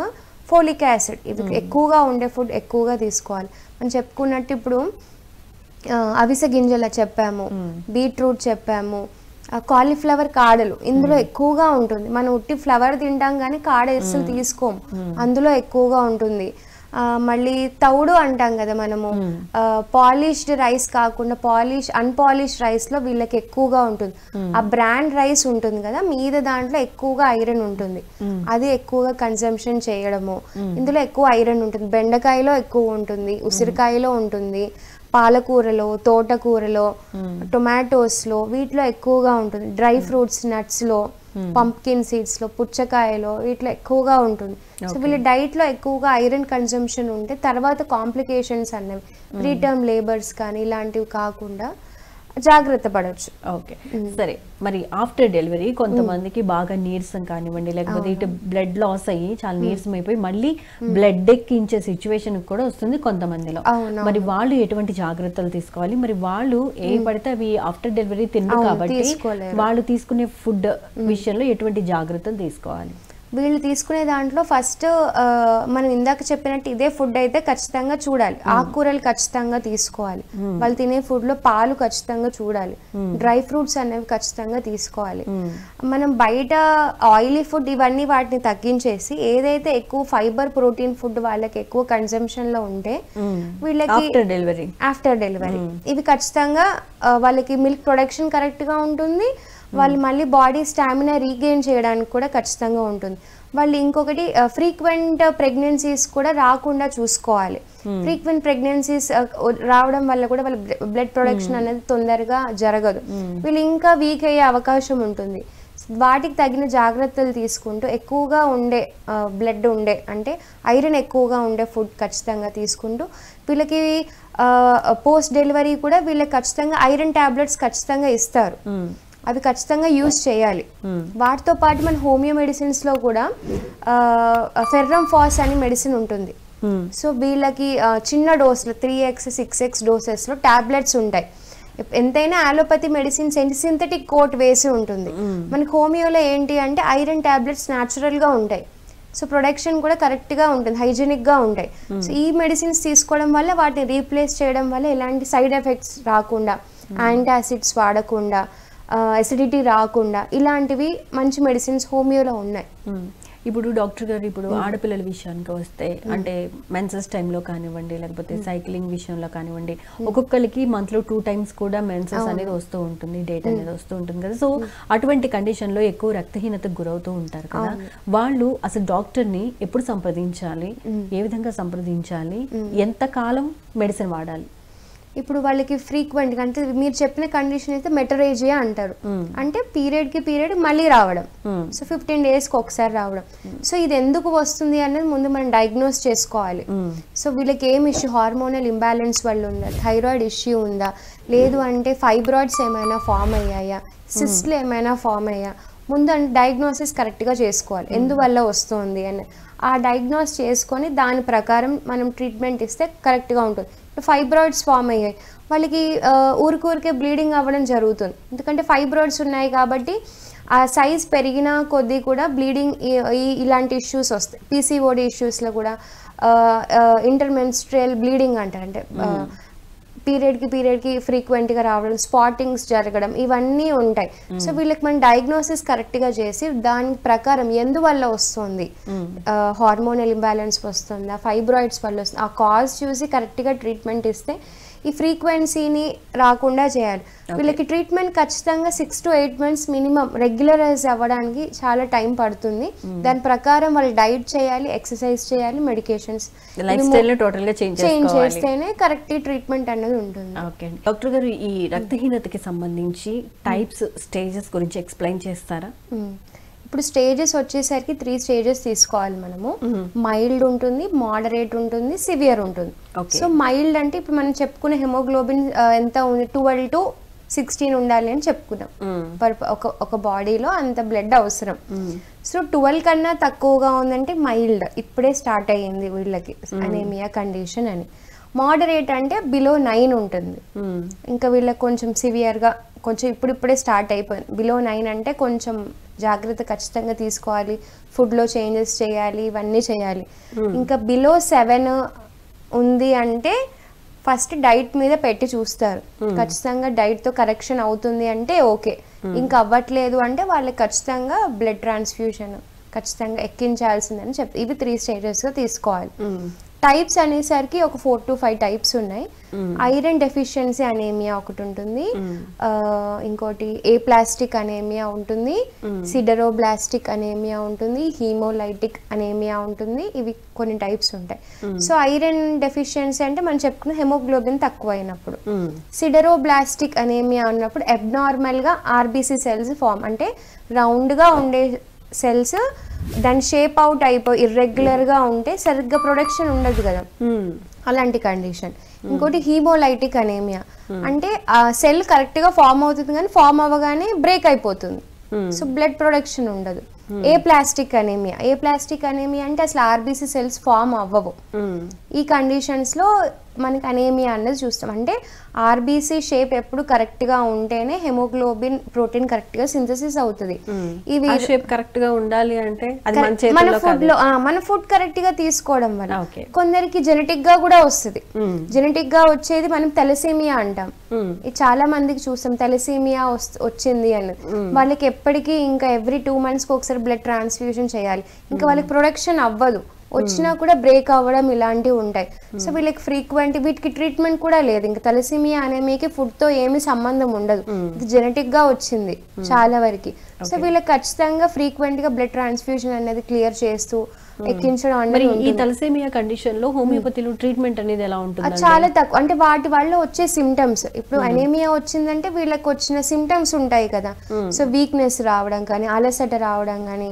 ఫోలిక్ యాసిడ్ ఇది ఎక్కువగా ఉండే ఫుడ్ ఎక్కువగా తీసుకోవాలి. మనం చెప్పుకున్నట్టు ఇప్పుడు అవిసె గింజల చెప్పాము, బీట్రూట్ చెప్పాము, కాలీఫ్లవర్ కాడలు ఇందులో ఎక్కువగా ఉంటుంది. మనం ఉట్టి ఫ్లవర్ తింటాం కానీ కాడ అసలు తీసుకోము, అందులో ఎక్కువగా ఉంటుంది. మళ్ళీ తౌడు అంటాం కదా మనము, పాలిష్డ్ రైస్ కాకుండా అన్పాలిష్డ్ రైస్లో వీళ్ళకి ఎక్కువగా ఉంటుంది. ఆ బ్రాండ్ రైస్ ఉంటుంది కదా మీద, దాంట్లో ఎక్కువగా ఐరన్ ఉంటుంది, అది ఎక్కువగా కన్సంప్షన్ చేయడము. ఇందులో ఎక్కువ ఐరన్ ఉంటుంది. బెండకాయలో ఎక్కువ ఉంటుంది, ఉసిరికాయలో ఉంటుంది, పాలకూరలో, తోటకూరలో, టొమాటోస్లో వీటిలో ఎక్కువగా ఉంటుంది. డ్రై ఫ్రూట్స్, నట్స్లో, పంప్కిన్ సీడ్స్లో, పుచ్చకాయలో వీటిలో ఎక్కువగా ఉంటుంది. సో వీళ్ళ డైట్లో ఎక్కువగా ఐరన్ కన్సంప్షన్ ఉంటే తర్వాత కాంప్లికేషన్స్ అనేవి ప్రీటర్మ్ లేబర్స్ కానీ ఇలాంటివి కాకుండా జాగ్రత్త పడవచ్చు. ఓకే, సరే. మరి ఆఫ్టర్ డెలివరీ కొంతమందికి బాగా నీరసం కానివ్వండి, లేకపోతే ఇటు బ్లడ్ లాస్ అయ్యి చాలా నీరసం అయిపోయి మళ్ళీ బ్లడ్ ఎక్కించే సిచ్యువేషన్ కూడా వస్తుంది కొంతమందిలో. మరి వాళ్ళు ఎటువంటి జాగ్రత్తలు తీసుకోవాలి? మరి వాళ్ళు ఏ పడితే అవి ఆఫ్టర్ డెలివరీ తిన్నారు కాబట్టి వాళ్ళు తీసుకునే ఫుడ్ విషయంలో ఎటువంటి జాగ్రత్తలు తీసుకోవాలి? వీళ్ళు తీసుకునే దాంట్లో ఫస్ట్ మనం ఇందాక చెప్పినట్టు ఇదే ఫుడ్ అయితే ఖచ్చితంగా చూడాలి, ఆకుకూరలు ఖచ్చితంగా తీసుకోవాలి, వాళ్ళు తినే ఫుడ్లో పాలు ఖచ్చితంగా చూడాలి, డ్రై ఫ్రూట్స్ అనేవి ఖచ్చితంగా తీసుకోవాలి. మనం బయట ఆయిలీ ఫుడ్ ఇవన్నీ వాటిని తగ్గించేసి ఏదైతే ఎక్కువ ఫైబర్, ప్రోటీన్ ఫుడ్ వాళ్ళకి ఎక్కువ కన్సంప్షన్లో ఉంటే వీళ్ళకి ఆఫ్టర్ డెలివరీ ఇవి ఖచ్చితంగా వాళ్ళకి మిల్క్ ప్రొడక్షన్ కరెక్ట్గా ఉంటుంది, వాళ్ళు మళ్ళీ బాడీ స్టామినా రీగెయిన్ చేయడానికి కూడా ఖచ్చితంగా ఉంటుంది. వాళ్ళు ఇంకొకటి ఫ్రీక్వెంట్ ప్రెగ్నెన్సీస్ కూడా రాకుండా చూసుకోవాలి. ఫ్రీక్వెంట్ ప్రెగ్నెన్సీస్ రావడం వల్ల కూడా వాళ్ళ బ్లడ్ ప్రొడక్షన్ అనేది తొందరగా జరగదు, వీళ్ళు ఇంకా వీక్ అయ్యే అవకాశం ఉంటుంది. వాటికి తగిన జాగ్రత్తలు తీసుకుంటూ ఎక్కువగా ఉండే బ్లడ్ ఉండే అంటే ఐరన్ ఎక్కువగా ఉండే ఫుడ్ ఖచ్చితంగా తీసుకుంటూ వీళ్ళకి పోస్ట్ డెలివరీ కూడా వీళ్ళకి ఖచ్చితంగా ఐరన్ టాబ్లెట్స్ ఖచ్చితంగా ఇస్తారు, అవి ఖచ్చితంగా యూజ్ చేయాలి. వాటితో పాటు మన హోమియో మెడిసిన్స్లో కూడా ఫెర్రమ్ ఫాస్ అని మెడిసిన్ ఉంటుంది. సో వీళ్ళకి చిన్న డోస్లో 3x 6x డోసెస్లో టాబ్లెట్స్ ఉంటాయి. ఎంతైనా అలోపతి మెడిసిన్స్ ఏంటి సింథటిక్ కోట్ వేసి ఉంటుంది, మనకి హోమియోలో ఏంటి అంటే ఐరన్ టాబ్లెట్స్ న్యాచురల్గా ఉంటాయి. సో ప్రొడక్షన్ కూడా కరెక్ట్గా ఉంటుంది, హైజీనిక్గా ఉంటాయి. సో ఈ మెడిసిన్స్ తీసుకోవడం వల్ల వాటిని రీప్లేస్ చేయడం వల్ల ఎలాంటి సైడ్ ఎఫెక్ట్స్ రాకుండా, యాంటాసిడ్స్ వాడకుండా, అసిడిటీ రాకుండా ఇలాంటివి మంచి మెడిసిన్స్ హోమియోలో ఉన్నాయి. ఇప్పుడు డాక్టర్ గారు, ఇప్పుడు ఆడపిల్లల విషయానికి వస్తే అంటే మెన్సెస్ టైంలో కానివ్వండి, లేకపోతే సైక్లింగ్ విషయంలో కానివ్వండి, ఒక్కొక్కరికి మంత్లో 2 times కూడా మెన్సెస్ అనేది వస్తూ ఉంటుంది, డేట్ అనేది వస్తూ ఉంటుంది కదా. సో అటువంటి కండిషన్లో ఎక్కువ రక్తహీనతకు గురవుతూ ఉంటారు కదా, వాళ్ళు అసలు డాక్టర్ని ఎప్పుడు సంప్రదించాలి, ఏ విధంగా సంప్రదించాలి, ఎంత కాలం మెడిసిన్ వాడాలి? ఇప్పుడు వాళ్ళకి ఫ్రీక్వెంట్గా అంటే మీరు చెప్పిన కండిషన్ అయితే మెటరేజియా అంటారు. అంటే పీరియడ్ మళ్ళీ రావడం. సో 15 daysకి ఒకసారి రావడం. సో ఇది ఎందుకు వస్తుంది అనేది ముందు మనం డయాగ్నోస్ చేసుకోవాలి. సో వీళ్ళకి ఏం ఇష్యూ, హార్మోనల్ ఇంబ్యాలెన్స్ వల్ల ఉందా, థైరాయిడ్ ఇష్యూ ఉందా, లేదు అంటే ఫైబ్రాయిడ్స్ ఏమైనా ఫామ్ అయ్యాయా, సిస్ట్లు ఏమైనా ఫామ్ అయ్యా, ముందు డయాగ్నోసిస్ కరెక్ట్గా చేసుకోవాలి ఎందువల్ల వస్తుంది అని. ఆ డయాగ్నోస్ చేసుకొని దాని ప్రకారం మనం ట్రీట్మెంట్ ఇస్తే కరెక్ట్గా ఉంటుంది. ఫైబ్రాయిడ్స్ ఫామ్ అయ్యాయి వాళ్ళకి ఊరికే బ్లీడింగ్ అవ్వడం జరుగుతుంది. ఎందుకంటే ఫైబ్రాయిడ్స్ ఉన్నాయి కాబట్టి ఆ సైజ్ పెరిగిన కొద్దీ కూడా బ్లీడింగ్ ఇలాంటి ఇష్యూస్ వస్తాయి. పీసీఓడి ఇష్యూస్లో కూడా ఇంటర్మెన్స్ట్రియల్ బ్లీడింగ్ అంటారు. అంటే పీరియడ్కి ఫ్రీక్వెంట్గా రావడం, స్పాటింగ్స్ జరగడం, ఇవన్నీ ఉంటాయి. సో వీళ్ళకి మనం డయాగ్నోసిస్ కరెక్ట్గా చేసి దాని ప్రకారం ఎందువల్ల వస్తుంది, హార్మోనల్ ఇంబ్యాలెన్స్ వస్తుందా, ఫైబ్రాయిడ్స్ వల్ల వస్తుంది, ఆ కాజ్ చూసి కరెక్ట్గా ట్రీట్మెంట్ ఇస్తే ఈ ఫ్రీక్వెన్సీని రాకుండా చేయాలి. వీళ్ళకి ట్రీట్మెంట్ ఖచ్చితంగా 6 to 8 months మినిమం రెగ్యులరైజ్ అవ్వడానికి చాలా టైం పడుతుంది. దాని ప్రకారం వాళ్ళు డైట్ చేయాలి, ఎక్సర్సైజ్ చేయాలి, మెడికేషన్స్ చేంజ్ చేస్తేనే కరెక్ట్ ట్రీట్మెంట్ అనేది ఉంటుంది. ఓకే డాక్టర్ గారు, ఈ రక్తహీనతకి సంబంధించి టైప్స్, స్టేజెస్ గురించి ఎక్స్ప్లెయిన్ చేస్తారా? ఇప్పుడు స్టేజెస్ వచ్చేసరికి 3 stages తీసుకోవాలి మనము. మైల్డ్ ఉంటుంది, మోడరేట్ ఉంటుంది, సివియర్ ఉంటుంది. సో మైల్డ్ అంటే ఇప్పుడు మనం చెప్పుకునే హెమోగ్లోబిన్ ఎంత ఉంది, 12 to 16 ఉండాలి అని చెప్పుకున్నాం. ఒక బాడీలో అంత బ్లడ్ అవసరం. సో 12 కన్నా తక్కువగా ఉందంటే మైల్డ్, ఇప్పుడే స్టార్ట్ అయ్యింది వీళ్ళకి అనేమియా కండిషన్ అని. మోడరేట్ అంటే బిలో 9 ఉంటుంది. ఇంకా వీళ్ళకి కొంచెం సివియర్గా, కొంచెం ఇప్పుడిప్పుడే స్టార్ట్ అయిపోయింది. బిలో 9 అంటే కొంచెం జాగ్రత్త ఖచ్చితంగా తీసుకోవాలి, ఫుడ్లో చేంజెస్ చేయాలి, ఇవన్నీ చేయాలి. ఇంకా బిలో 7 ఉంది అంటే ఫస్ట్ డైట్ మీద పెట్టి చూస్తారు. ఖచ్చితంగా డైట్తో కరెక్షన్ అవుతుంది అంటే ఓకే. ఇంకా అవ్వట్లేదు అంటే వాళ్ళకి ఖచ్చితంగా బ్లడ్ ట్రాన్స్ఫ్యూషన్ ఖచ్చితంగా ఎక్కించాల్సిందని చెప్తారు. ఇవి 3 stagesగా తీసుకోవాలి. టైప్స్ అనేసరికి ఒక 4 to 5 టైప్స్ ఉన్నాయి. ఐరన్ డెఫిషియన్సీ అనేమియా ఒకటి ఉంటుంది, ఇంకోటి ఏప్లాస్టిక్ అనేమియా ఉంటుంది, సిడరోబ్లాస్టిక్ అనేమియా ఉంటుంది, హీమోలైటిక్ అనేమియా ఉంటుంది. ఇవి కొన్ని టైప్స్ ఉంటాయి. సో ఐరన్ డెఫిషియన్సీ అంటే మనం చెప్పుకున్న హెమోగ్లోబిన్ తక్కువ అయినప్పుడు. సిడరోబ్లాస్టిక్ అనేమియా ఉన్నప్పుడు అబ్నార్మల్గా ఆర్బీసీ సెల్స్ ఫామ్, అంటే రౌండ్గా ఉండే సెల్స్ దాని షేప్ అవుట్ అయిపోయి ఇర్రెగ్యులర్గా ఉంటే సరిగ్గా ప్రొడక్షన్ ఉండదు కదా, అలాంటి కండిషన్. ఇంకోటి హీమోలైటిక్ అనేమియా అంటే ఆ సెల్ కరెక్ట్గా ఫామ్ అవుతుంది కానీ ఫామ్ అవ్వగానే బ్రేక్ అయిపోతుంది. సో బ్లడ్ ప్రొడక్షన్ ఉండదు. ఏప్లాస్టిక్ అనేమియా అంటే అసలు ఆర్బీసీ సెల్స్ ఫామ్ అవ్వవు. ఈ కండిషన్స్లో మనకి అనేమియా అన్నది చూస్తాం. అంటే ఆర్బీసీ షేప్ ఎప్పుడు కరెక్ట్ గా ఉంటేనే హెమోగ్లోబిన్ ప్రోటీన్ కరెక్ట్ గా సింథసిస్ అవుతుంది. ఇవి షేప్ కరెక్ట్ గా ఉండాలి అంటే మన ఫుడ్ కరెక్ట్ గా తీసుకోవడం వల్ల. కొందరికి జెనెటిక్ గా కూడా వస్తుంది. జెనెటిక్ గా వచ్చేది మనం తెలసీమియా అంటాం. చాలా మందికి చూస్తాం తెలసీమియా వచ్చింది అని. వాళ్ళకి ఎప్పటికీ ఇంకా ఎవ్రీ 2 months కి ఒకసారి బ్లడ్ ట్రాన్స్ఫ్యూజన్ చేయాలి. ఇంకా వాళ్ళకి ప్రొడక్షన్ అవ్వదు, వచ్చినా కూడా బ్రేక్ అవ్వడం ఇలాంటివి ఉంటాయి. సో వీళ్ళకి ఫ్రీక్వెంట్ వీటికి ట్రీట్మెంట్ కూడా లేదు. ఇంకా తలసీమియా అనేమియాకి ఫుడ్ తో ఏమి సంబంధం ఉండదు, ఇది జెనెటిక్ గా వచ్చింది చాలా వరకు. సో వీళ్ళకి ఖచ్చితంగా ఫ్రీక్వెంట్ గా బ్లడ్ ట్రాన్స్ఫ్యూజన్ అనేది క్లియర్ చేస్తూ ఎక్కించడం అనేది. ఈ తలసేమియా కండిషన్ లో హోమియోపతిలో ట్రీట్మెంట్ అనేది ఎలా ఉంటుంది? చాలా తక్కువ. అంటే వాటి వల్ల వచ్చే సిమ్టమ్స్, ఇప్పుడు అనేమియా వచ్చిందంటే వీళ్ళకి వచ్చిన సిమ్టమ్స్ ఉంటాయి కదా. సో వీక్నెస్ రావడం కానీ, అలసట రావడం కానీ,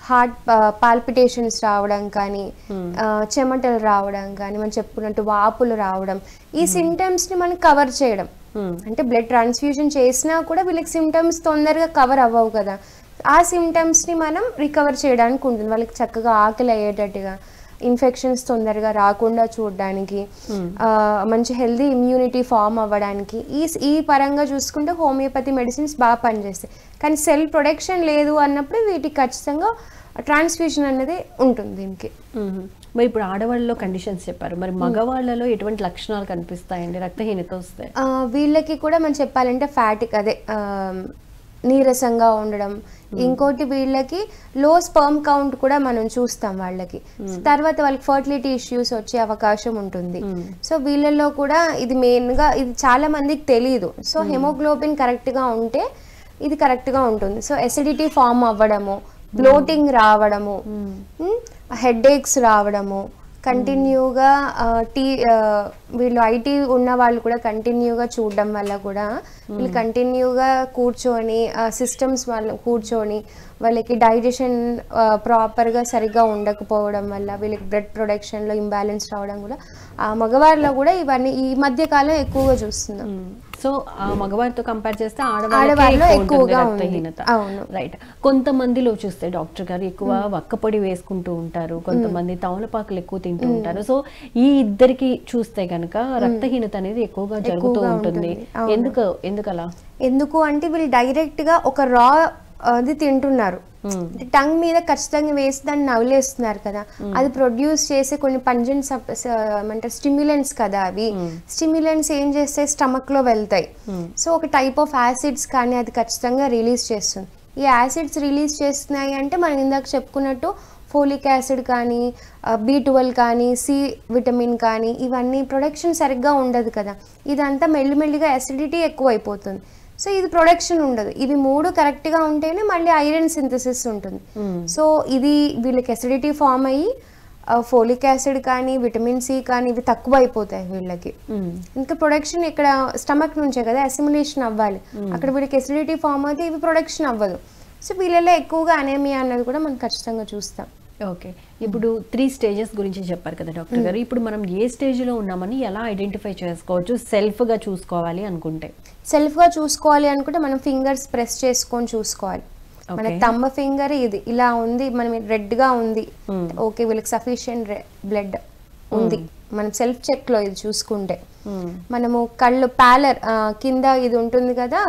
హార్ట్ పాల్పిటేషన్స్ రావడం కానీ, చెమటలు రావడం కానీ, మనం చెప్పుకున్నట్టు వాపులు రావడం, ఈ సిమ్టమ్స్ ని మనం కవర్ చేయడం. అంటే బ్లడ్ ట్రాన్స్ఫ్యూజన్ చేసినా కూడా వీళ్ళకి సిమ్టమ్స్ తొందరగా కవర్ అవ్వవు కదా. ఆ సిమ్టమ్స్ ని మనం రికవర్ చేయడానికి ఉంటుంది. వాళ్ళకి చక్కగా ఆకలి అయ్యేటట్టుగా, ఇన్ఫెక్షన్స్ తొందరగా రాకుండా చూడడానికి, మంచి హెల్దీ ఇమ్యూనిటీ ఫామ్ అవ్వడానికి ఈ పరంగా చూసుకుంటే హోమియోపతి మెడిసిన్స్ బాగా పనిచేస్తాయి. కానీ సెల్ ప్రొడక్షన్ లేదు అన్నప్పుడు వీటికి ఖచ్చితంగా ట్రాన్స్ఫ్యూజన్ అనేది ఉంటుంది దీనికి. మరి ఇప్పుడు ఆడవాళ్ళలో కండిషన్స్ చెప్పారు, మరి మగవాళ్ళలో ఎటువంటి లక్షణాలు కనిపిస్తాయండి రక్తహీనత వస్తే? వీళ్ళకి కూడా మనం చెప్పాలంటే ఫ్యాటిక్, అదే నీరసంగా ఉండడం. ఇంకోటి వీళ్ళకి లో స్పర్మ్ కౌంట్ కూడా మనం చూస్తాం వాళ్ళకి. తర్వాత వాళ్ళకి ఫర్టిలిటీ ఇష్యూస్ వచ్చే అవకాశం ఉంటుంది. సో వీళ్ళలో కూడా ఇది మెయిన్గా, ఇది చాలా మందికి తెలియదు. సో హెమోగ్లోబిన్ కరెక్ట్గా ఉంటే ఇది కరెక్ట్గా ఉంటుంది. సో ఎసిడిటీ ఫామ్ అవ్వడము, బ్లోటింగ్ రావడము, హెడ్ ఏక్స్ రావడము, కంటిన్యూగా వీళ్ళు ఐటీ ఉన్న వాళ్ళు కూడా కంటిన్యూగా చూడడం వల్ల కూడా వీళ్ళు కంటిన్యూగా కూర్చొని సిస్టమ్స్ వాళ్ళు కూర్చొని వాళ్ళకి డైజెషన్ ప్రాపర్గా సరిగ్గా ఉండకపోవడం వల్ల వీళ్ళకి బ్లడ్ ప్రొడక్షన్లో ఇంబ్యాలెన్స్ రావడం కూడా ఆ మగవారిలో కూడా ఇవన్నీ ఈ మధ్య కాలం ఎక్కువగా చూస్తున్నాం. సో ఆ మగవారితో కంపేర్ చేస్తే ఆడవారిలో ఎక్కువగా రక్తహీనత. రైట్. కొంతమందిలో చూస్తే డాక్టర్ గారు ఎక్కువ వక్కపొడి వేసుకుంటూ ఉంటారు, కొంతమంది తమలపాకులు ఎక్కువ తింటూ ఉంటారు. సో ఈ ఇద్దరికి చూస్తే కనుక రక్తహీనత అనేది ఎక్కువగా జరుగుతూ ఉంటుంది. ఎందుకలా? ఎందుకు అంటే వీళ్ళు డైరెక్ట్ గా ఒక రా అది తింటున్నారు, టంగ్ మీద ఖచ్చితంగా వేసి దాన్ని నవ్వులేస్తున్నారు కదా, అది ప్రొడ్యూస్ చేసే కొన్ని పంజెంట్ అంటే స్టిమ్యులెంట్స్ కదా, అవి స్టిమ్యులెంట్స్ ఏం చేస్తాయి స్టమక్ లో వెళ్తాయి. సో ఒక టైప్ ఆఫ్ యాసిడ్స్ కానీ అది ఖచ్చితంగా రిలీజ్ చేస్తుంది. ఈ యాసిడ్స్ రిలీజ్ చేస్తున్నాయి అంటే మనం ఇందాక చెప్పుకున్నట్టు ఫోలిక్ యాసిడ్ కానీ B12 కానీ సి విటమిన్ కానీ ఇవన్నీ ప్రొడక్షన్ సరిగ్గా ఉండదు కదా, ఇదంతా మెల్లిమెల్లిగా అసిడిటీ ఎక్కువ అయిపోతుంది. సో ఇది ప్రొడక్షన్ ఉండదు. ఇవి మూడు కరెక్ట్గా ఉంటేనే మళ్ళీ ఐరన్ సింథసిస్ ఉంటుంది. సో ఇది వీళ్ళకి అసిడిటీ ఫామ్ అయ్యి ఫోలిక్ యాసిడ్ కానీ విటమిన్ సి కానీ ఇవి తక్కువ అయిపోతాయి వీళ్ళకి. ఇంకా ప్రొడక్షన్ ఇక్కడ స్టమక్ నుంచే కదా అసిమిలేషన్ అవ్వాలి, అక్కడ వీళ్ళకి అసిడిటీ ఫామ్ అయితే ఇవి ప్రొడక్షన్ అవ్వదు. సో వీళ్ళలో ఎక్కువగా అనేమియా అన్నది కూడా మనం ఖచ్చితంగా చూస్తాం. ఓకే. ఇప్పుడు 3 స్టేజెస్ గురించి చెప్పారు కదా డాక్టర్ గారు. ఇప్పుడు మనం ఏ స్టేజ్లో ఉన్నామని ఎలా ఐడెంటిఫై చేసుకోవచ్చు సెల్ఫ్గా చూసుకోవాలి అనుకుంటే? సెల్ఫ్గా చూసుకోవాలి అనుకుంటే మనం ఫింగర్స్ ప్రెస్ చేసుకొని చూసుకోవాలి. మన తమ్మ ఫింగర్ ఇది ఇలా ఉంది, మనం రెడ్గా ఉంది, ఓకే వీళ్ళకి సఫిషియెంట్ బ్లడ్ ఉంది, మనం సెల్ఫ్ చెక్లో ఇది చూసుకుంటే. మనము కళ్ళు ప్యాలర్ కింద ఇది ఉంటుంది కదా,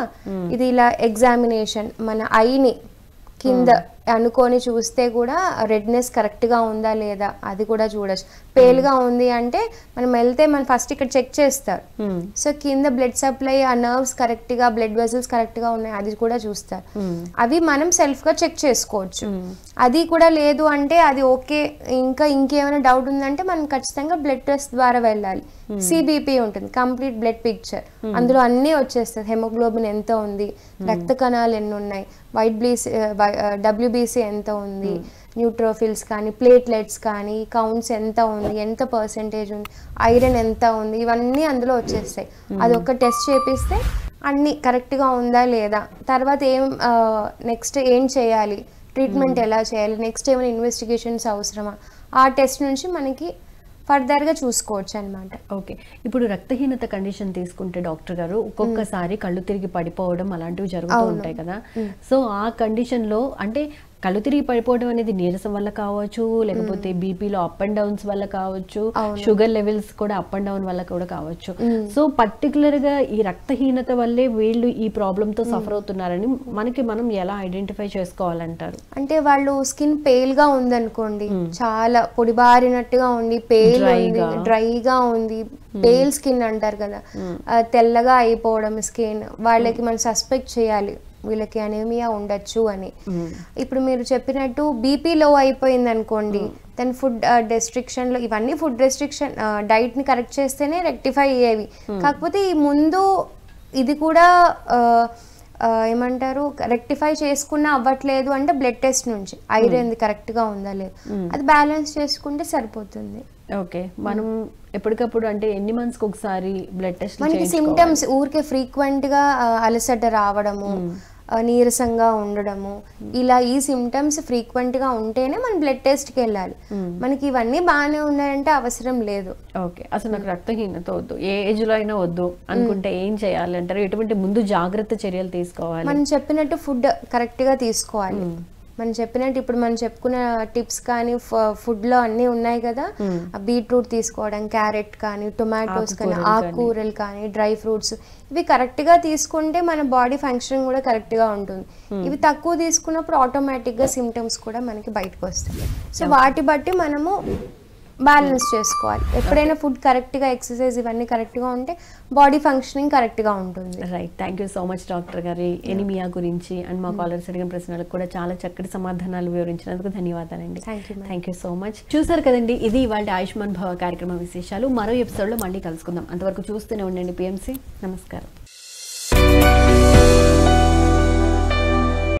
ఇది ఇలా ఎగ్జామినేషన్ మన ఐని కింద అనుకొని చూస్తే కూడా రెడ్నెస్ కరెక్ట్గా ఉందా లేదా అది కూడా చూడొచ్చు. పేల్గా ఉంది అంటే మనం వెళ్తే మనం ఫస్ట్ ఇక్కడ చెక్ చేస్తారు. సో కింద బ్లడ్ సప్లై ఆ నర్వ్స్ కరెక్ట్గా బ్లడ్ వెజల్స్ కరెక్ట్గా ఉన్నాయి అది కూడా చూస్తారు. అవి మనం సెల్ఫ్గా చెక్ చేసుకోవచ్చు. అది కూడా లేదు అంటే అది ఓకే, ఇంకేమైనా డౌట్ ఉందంటే మనం ఖచ్చితంగా బ్లడ్ టెస్ట్ ద్వారా వెళ్ళాలి. సిబిపి ఉంటుంది, కంప్లీట్ బ్లడ్ పిక్చర్, అందులో అన్నీ వచ్చేస్తుంది. హెమోగ్లోబిన్ ఎంత ఉంది, రక్త కణాలు ఎన్ని ఉన్నాయి, వైట్ WBC ఎంత ఉంది, న్యూట్రోఫిల్స్ కానీ ప్లేట్లెట్స్ కానీ కౌంట్స్ ఎంత ఉంది, ఎంత పర్సెంటేజ్ ఉంది, ఐరన్ ఎంత ఉంది, ఇవన్నీ అందులో వచ్చేస్తాయి. అది ఒక టెస్ట్ చేపిస్తే అన్నీ కరెక్ట్గా ఉందా లేదా, తర్వాత నెక్స్ట్ ఏం చేయాలి, ట్రీట్మెంట్ ఎలా చేయాలి, నెక్స్ట్ ఏమైనా ఇన్వెస్టిగేషన్స్ అవసరమా, ఆ టెస్ట్ నుంచి మనకి ఫర్దర్గా చూసుకోవచ్చు అనమాట. ఓకే. ఇప్పుడు రక్తహీనత కండిషన్ తీసుకుంటే డాక్టర్ గారు ఒక్కొక్కసారి కళ్ళు తిరిగి పడిపోవడం అలాంటివి జరుగుతూ ఉంటాయి కదా. సో ఆ కండిషన్లో అంటే కళ్ళు తిరిగి పడిపోవడం అనేది నీరసం వల్ల కావచ్చు, లేకపోతే బీపీలో అప్ అండ్ డౌన్స్ వల్ల కావచ్చు, షుగర్ లెవెల్స్ కూడా అప్ అండ్ డౌన్ వల్ల కూడా కావచ్చు. సో పర్టికులర్ గా ఈ రక్తహీనత వల్లే వీళ్ళు ఈ ప్రాబ్లమ్ తో సఫర్ అవుతున్నారని మనం ఎలా ఐడెంటిఫై చేసుకోవాలంటారు? అంటే వాళ్ళు స్కిన్ పేల్ గా ఉందనుకోండి, చాలా పొడిబారినట్టుగా ఉండి పేల్ డ్రైగా ఉంది, పేల్ స్కిన్ అంటారు కదా, తెల్లగా అయిపోవడం స్కిన్, వాళ్ళకి మనం సస్పెక్ట్ చేయాలి వీళ్ళకి అనేమియా ఉండొచ్చు అని. ఇప్పుడు మీరు చెప్పినట్టు బీపీ లో అయిపోయింది అనుకోండి, దాని ఫుడ్ రెస్ట్రిక్షన్లో, ఇవన్నీ ఫుడ్ రెస్ట్రిక్షన్ డైట్ని కరెక్ట్ చేస్తేనే రెక్టిఫై అయ్యేవి. కాకపోతే ఈ ముందు ఇది కూడా ఏమంటారు రెక్టిఫై చేసుకున్నా అవ్వట్లేదు అంటే బ్లడ్ టెస్ట్ నుంచి ఐరన్ కరెక్ట్గా ఉందా లేదు అది బ్యాలెన్స్ చేసుకుంటే సరిపోతుంది. ఓకే. మనం ఎప్పటికప్పుడు అంటే ఎన్ని మంత్స్కి ఒకసారి బ్లడ్ టెస్ట్? మనకి సిమ్టమ్స్ ఊరికే ఫ్రీక్వెంట్గా అలసట రావడము, నీరసంగా ఉండడము, ఇలా ఈ సిమ్టమ్స్ ఫ్రీక్వెంట్గా ఉంటేనే మనం బ్లడ్ టెస్ట్కి వెళ్ళాలి. మనకి ఇవన్నీ బాగానే ఉన్నాయంటే అవసరం లేదు. ఓకే. అసలు నాకు రక్తహీనత వద్దు, ఏ ఏజ్లో అయినా వద్దు అనుకుంటే ఏం చేయాలి అంటారు? ఎటువంటి ముందు జాగ్రత్త చర్యలు తీసుకోవాలి? మనం చెప్పినట్టు ఫుడ్ కరెక్ట్గా తీసుకోవాలి. మనం చెప్పినట్టు ఇప్పుడు మనం చెప్పుకున్న టిప్స్ కానీ ఫుడ్లో అన్నీ ఉన్నాయి కదా, బీట్రూట్ తీసుకోవడం, క్యారెట్ కానీ, టొమాటోస్ కానీ, ఆకుకూరలు కానీ, డ్రై ఫ్రూట్స్, ఇవి కరెక్ట్గా తీసుకుంటే మన బాడీ ఫంక్షన్ కూడా కరెక్ట్గా ఉంటుంది. ఇవి తక్కువ తీసుకున్నప్పుడు ఆటోమేటిక్గా సిమ్టమ్స్ కూడా మనకి బయటకు వస్తాయి. సో వాటి బట్టి మనము బ్యాలెన్స్ చేసుకోవాలి. ఎప్పుడైనా ఫుడ్ కరెక్ట్గా, ఎక్సర్సైజ్ ఇవన్నీ కరెక్ట్గా ఉంటే బాడీ ఫంక్షనింగ్ కరెక్ట్గా ఉంటుంది. Right. Thank you so much doctor గారి ఎనిమియా గురించి అండ్ మా కాలర్స్ అడిగిన ప్రశ్నలకు కూడా చాలా చక్కటి సమాధానాలు వివరించినందుకు ధన్యవాదాలండి. Thank you so much. చూసారు కదండి, ఇది ఇవాళ ఆయుష్మాన్ భవ కార్యక్రమ విశేషాలు. మరో ఎపిసోడ్లో మళ్ళీ కలుసుకుందాం. అంతవరకు చూస్తూనే ఉండండి PMC. నమస్కారం.